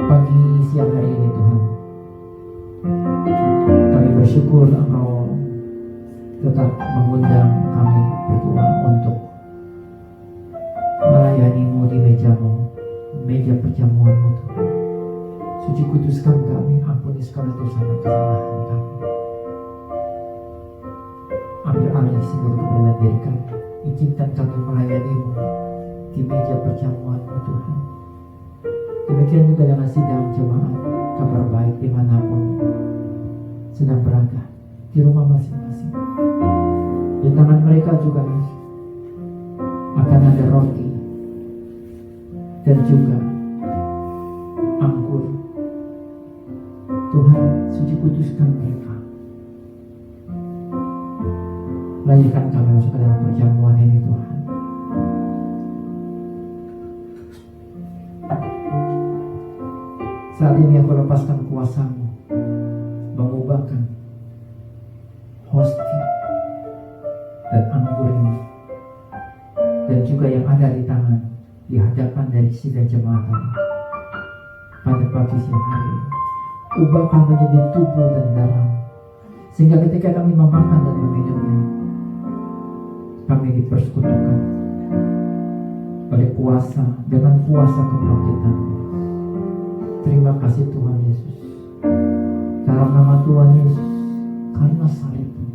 S2: Pagi siang hari ini Tuhan, kami bersyukur Engkau tetap mengundang kami berdua untuk melayani-Mu di meja perjamuan-Mu Tuhan. Suci kuduskan kami, ampuni segala dosa dan kesalahan kami. Ambil alih seluruh kebenaran diri kami, izinkan kami melayani-Mu di meja perjamuan-Mu Tuhan. Demikian juga dengan sidang jemaat Kabar Baik dimanapun sedang berada di rumah masing-masing. Di tangan mereka juga akan ada roti dan juga anggur. Tuhan, suci kuduskan mereka. Layakkan kami masuk ke dalam perjamuan ini Tuhan. Saat ini aku lepaskan kuasa-Mu mengubahkan hosti dan anggur ini dan juga yang ada di tangan di hadapan dari sidang jemaat pada pagi siang hari ini. Ubahkan menjadi tubuh dan darah, sehingga ketika kami memakan dan meminumnya, kami dipersekutukan oleh kuasa dengan kuasa kebangkitan. Terima kasih Tuhan Yesus. Dalam nama Tuhan Yesus, karena salib-Mu.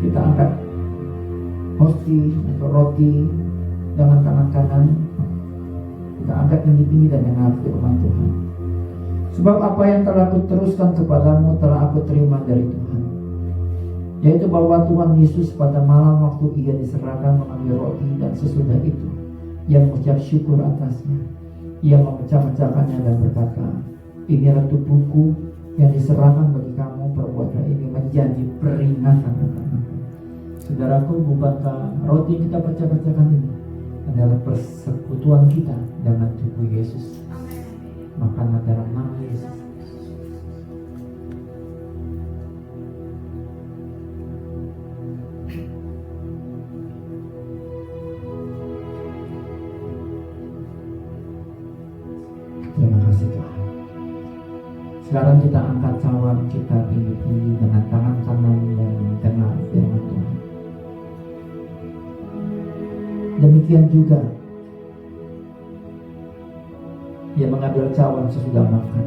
S2: Kita angkat hosti atau roti dengan tangan kanan. Kita angkat tinggi-tinggi dan dengar firman Tuhan. Sebab apa yang telah aku teruskan kepadamu telah aku terima dari Tuhan, yaitu bahwa Tuhan Yesus pada malam waktu Ia diserahkan mengambil roti, dan sesudah itu Ia mengucap syukur atasnya. Ia memecah-mecahkannya dan berkata, inilah tubuhku yang diserahkan bagi kamu, perbuatlah ini menjadi peringatan kepadaku. Saudaraku, bukankah roti yang kita pecah-pecahkan ini adalah persekutuan kita dengan tubuh Yesus? Makanlah dalam nama Yesus. Terima kasih Tuhan. Sekarang kita angkat cawan kita tinggi-tinggi dengan tangan kanan dan dengar firman Tuhan. Demikian juga Ia mengambil cawan sesudah makan,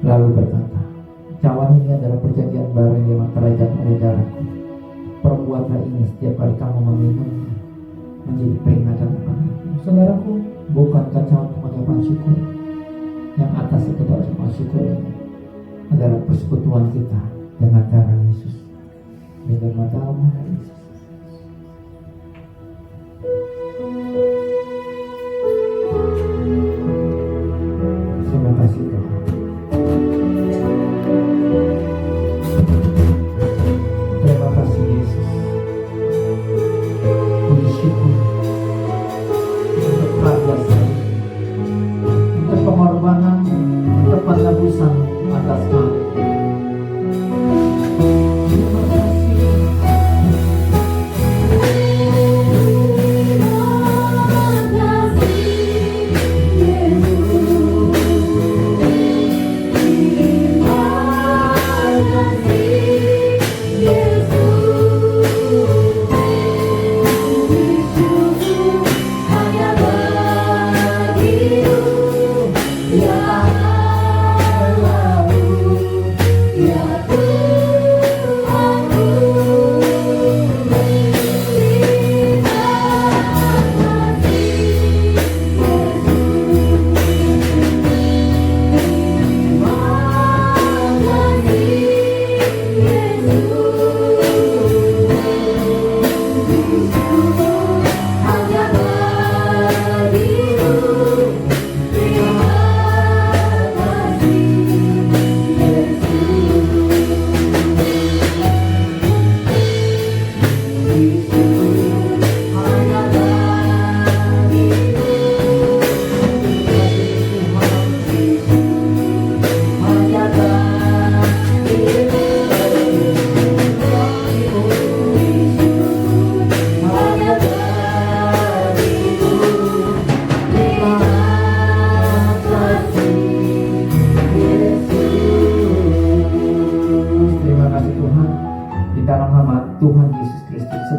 S2: lalu berkata, cawan ini adalah perjanjian baru yang dimantaraikan oleh darahku. Perbuatlah ini setiap kali kamu meminumnya menjadi peringatan kepadaku. Saudaraku, bukankah cawan pengucapan syukur? Yang atas sekedar ucapan syukur ini adalah persekutuan kita dengan darah Yesus. Di dalam nama Yesus. Terima kasih Tuhan. Terima kasih Yesus. Puji syukur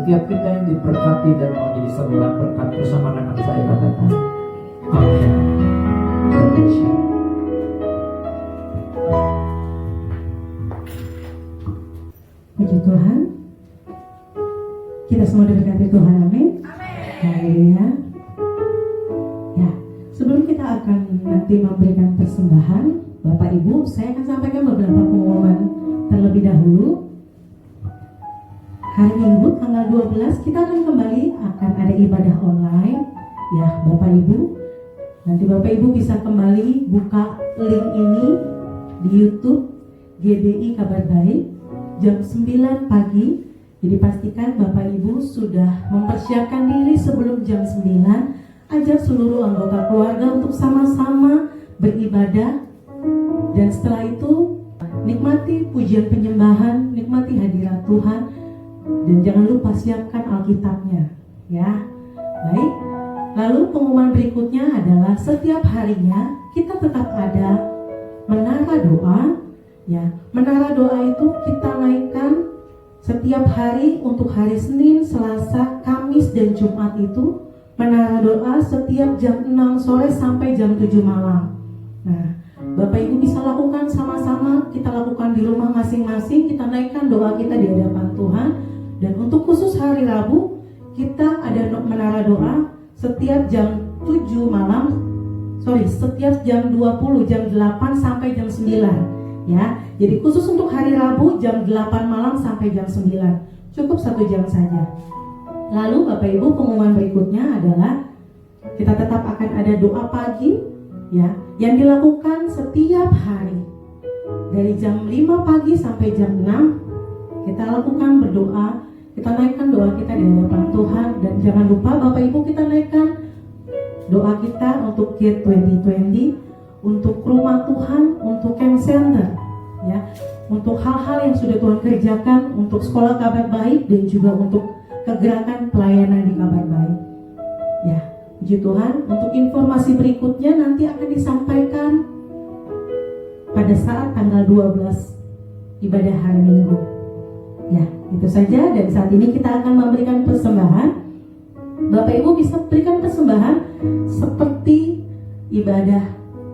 S2: setiap kita yang diberkati dan mau jadi saluran berkat bersama dengan saya, katakan amin. God bless you.
S1: Puji Tuhan. Kita semua diberkati Tuhan, amin. Haleluya. Ya, sebelum kita akan nanti memberikan persembahan, Bapak Ibu, saya akan sampaikan beberapa pengumuman terlebih dahulu. Hari Minggu tanggal 12 kita akan kembali akan ada ibadah online. Ya, Bapak Ibu. Nanti Bapak Ibu bisa kembali buka link ini di YouTube GBI Kabar Baik jam 9 pagi. Jadi pastikan Bapak Ibu sudah mempersiapkan diri sebelum jam 9. Ajak seluruh anggota keluarga untuk sama-sama beribadah. Dan setelah itu nikmati pujian penyembahan, nikmati hadirat Tuhan. Dan jangan lupa siapkan Alkitabnya, ya. Baik. Lalu pengumuman berikutnya adalah setiap harinya kita tetap ada menara doa, ya. Menara doa itu kita naikkan setiap hari untuk hari Senin, Selasa, Kamis, dan Jumat itu menara doa setiap jam 6 sore sampai jam 7 malam. Nah, Bapak Ibu bisa lakukan sama-sama, kita lakukan di rumah masing-masing, kita naikkan doa kita di hadapan Tuhan. Dan untuk khusus hari Rabu, kita ada menara doa setiap jam 7 malam, setiap jam 20, jam 8 sampai jam 9. Ya, jadi khusus untuk hari Rabu jam 8 malam sampai jam 9. Cukup 1 jam saja. Lalu Bapak Ibu, pengumuman berikutnya adalah kita tetap akan ada doa pagi, ya, yang dilakukan setiap hari. Dari jam 5 pagi sampai jam 6 kita lakukan berdoa. Kita naikkan doa kita di hadapan Tuhan. Dan jangan lupa Bapak Ibu, kita naikkan doa kita untuk Year 2020, untuk rumah Tuhan, untuk camp center, ya, untuk hal-hal yang sudah Tuhan kerjakan, untuk sekolah Kabar Baik, dan juga untuk kegerakan pelayanan di Kabar Baik. Ya, puji Tuhan. Untuk informasi berikutnya nanti akan disampaikan pada saat tanggal 12 ibadah hari Minggu. Ya, itu saja. Dan saat ini kita akan memberikan persembahan. Bapak Ibu bisa berikan persembahan seperti ibadah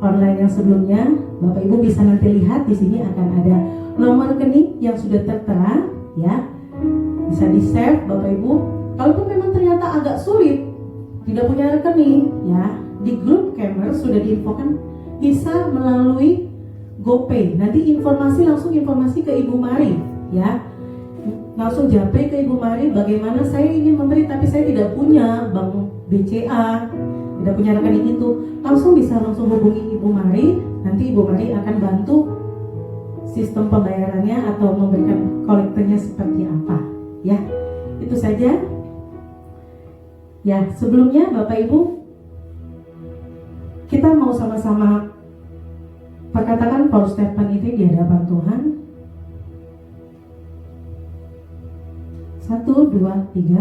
S1: online yang sebelumnya. Bapak Ibu bisa nanti lihat di sini akan ada nomor rekening yang sudah tertera, ya. Bisa di-save Bapak Ibu. Kalaupun memang ternyata agak sulit, tidak punya rekening, ya, di grup Camper sudah diinfokan bisa melalui GoPay. Nanti langsung informasi ke Ibu Mari, ya. Langsung japri ke Ibu Mari, bagaimana saya ingin memberi tapi saya tidak punya bank BCA, tidak punya rekening itu. Langsung hubungi Ibu Mari. Nanti Ibu Mari akan bantu sistem pembayarannya atau memberikan kolektornya seperti apa, ya. Itu saja. Ya, sebelumnya Bapak Ibu, kita mau sama-sama perkatakan Paul Stephen itu di hadapan Tuhan. 1, 2, 3.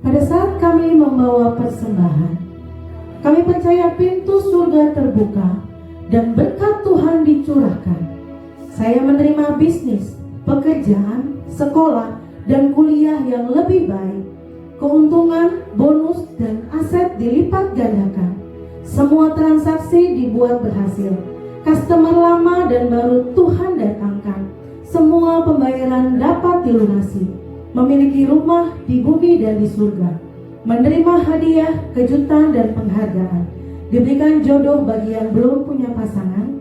S1: Pada saat kami membawa persembahan, kami percaya pintu surga terbuka dan berkat Tuhan dicurahkan. Saya menerima bisnis, pekerjaan, sekolah, dan kuliah yang lebih baik. Keuntungan, bonus, dan aset dilipat gandakan. Semua transaksi dibuat berhasil. Customer lama dan baru Tuhan datangkan. Semua pembayaran dapat dilunasi. Memiliki rumah di bumi dan di surga. Menerima hadiah, kejutan, dan penghargaan. Diberikan jodoh bagi yang belum punya pasangan.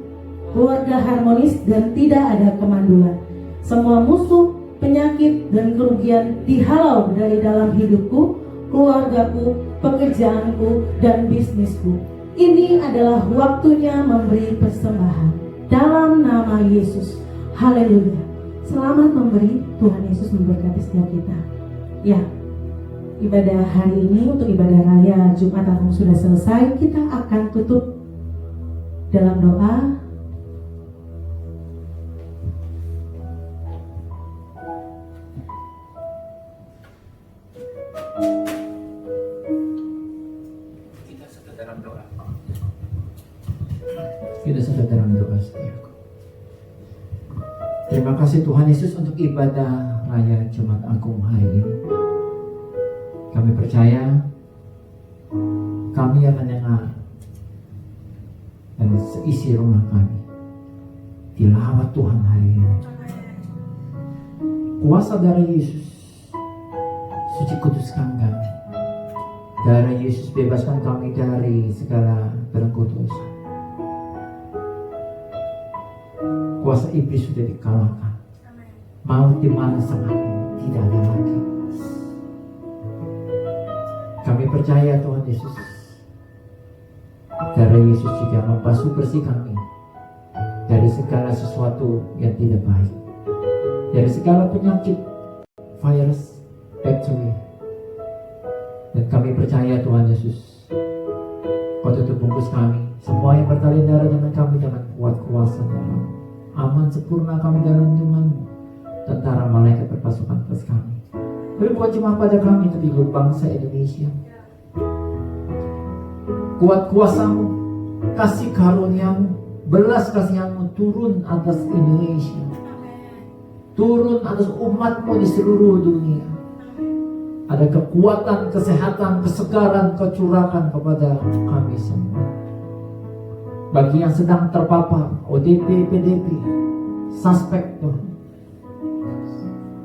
S1: Keluarga harmonis dan tidak ada kemandulan. Semua musuh, penyakit, dan kerugian dihalau dari dalam hidupku, keluargaku, pekerjaanku, dan bisnisku. Ini adalah waktunya memberi persembahan dalam nama Yesus. Haleluya. Selamat memberi. Tuhan Yesus memberkati setiap kita. Ya, ibadah hari ini untuk ibadah raya Jumat Agung sudah selesai. Kita akan tutup dalam doa.
S2: Kita sedang dalam doa. Kita sedang dalam doa setiaku. Terima kasih Tuhan Yesus untuk ibadah raya Jumat Agung hari ini. Kami percaya kami akan dengar dan seisi rumah kami dilawat Tuhan hari ini. Kuasa darah Yesus, suci kuduskan kami. Darah Yesus bebaskan kami dari segala belenggu dosa. Kuasa iblis sudah dikalahkan. Maut di mana sangatmu tidak ada lagi. Kami percaya Tuhan Yesus, darah Yesus juga membasuh bersih kami dari segala sesuatu yang tidak baik, dari segala penyakit, virus, bakteri. Dan kami percaya Tuhan Yesus, Kau tutup bungkus kami, semua yang bertali darah dengan kami dengan kuat kuasa dalam aman sempurna kami dalam iman-Mu. Tentara malaikat berpasukan atas kami. Tapi bukan cuma pada kami, tapi seluruh bangsa Indonesia. Kuat kuasa-Mu, kasih karunia-Mu, belas kasihan-Mu turun atas Indonesia, turun atas umat-Mu di seluruh dunia. Ada kekuatan, kesehatan, kesegaran, kecurakan kepada kami semua. Bagi yang sedang terpapar ODP, PDP, suspek Tuhan,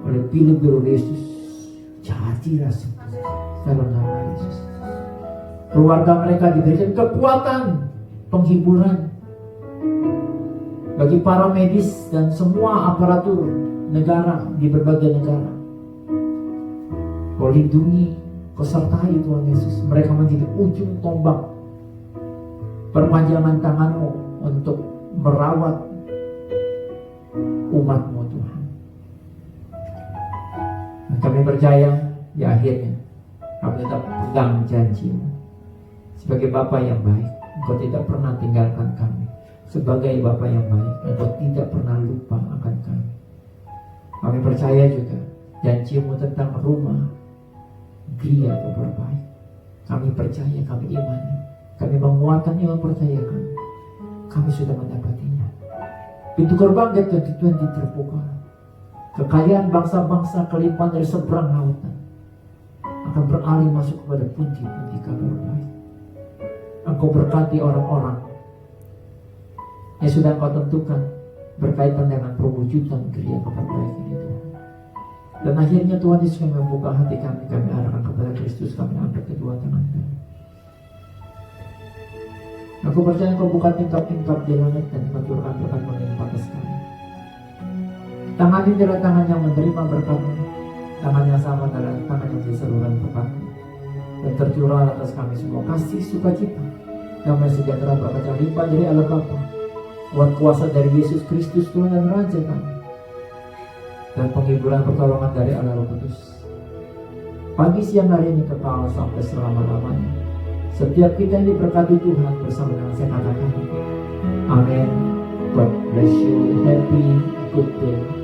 S2: oleh pilu-pilu Yesus, jadilah sembuh dalam nama Yesus. Keluarga mereka diberikan kekuatan, penghiburan. Bagi para medis dan semua aparatur negara di berbagai negara, Kau lindungi, Kau sertai Tuhan Yesus. Mereka menjadi ujung tombak perpanjangan tangan-Mu untuk merawat umat-Mu Tuhan. Dan kami percaya di akhirnya kami tetap pegang janji-Mu. Sebagai Bapa yang baik, Engkau tidak pernah tinggalkan kami. Sebagai Bapa yang baik, Engkau tidak pernah lupa akan kami. Kami percaya juga janji-Mu tentang rumah Dia itu berbaik. Kami percaya, kami imani, kami menguatkan iman percaya kami. Kami sudah mendapatinya. Pintu gerbang Gate 2020 terbuka. Kekayaan bangsa-bangsa, kelimpahan dari seberang lautan akan beralih masuk kepada pundi-pundi kabar baik. Engkau berkati orang-orang yang sudah Engkau tentukan berkaitan dengan perwujudan gereja kabar baik ini Tuhan. Dan akhirnya Tuhan Yesus yang membuka hati kami, kami arahkan kepada Kristus, kami angkat kedua tangan kami. Aku percaya Engkau buka tingkap-tingkap di langit dan Engkau curahkan berkat melimpah atas kami. Tangan ini adalah tangan yang menerima berkat-Mu. Tangan yang sama adalah tangan yang jadi saluran berkat-Mu. Dan tercurah atas kami semua kasih sukacita, damai sejahtera berkat limpah dari Allah Bapa, kuat kuasa dari Yesus Kristus Tuhan dan Raja kami, dan penghiburan pertolongan dari Allah Roh Kudus. Pagi siang hari ini kekal sampai selama-lamanya. Setiap kita yang diberkati Tuhan bersama dengan saya katakan amin. God bless you. Happy good day.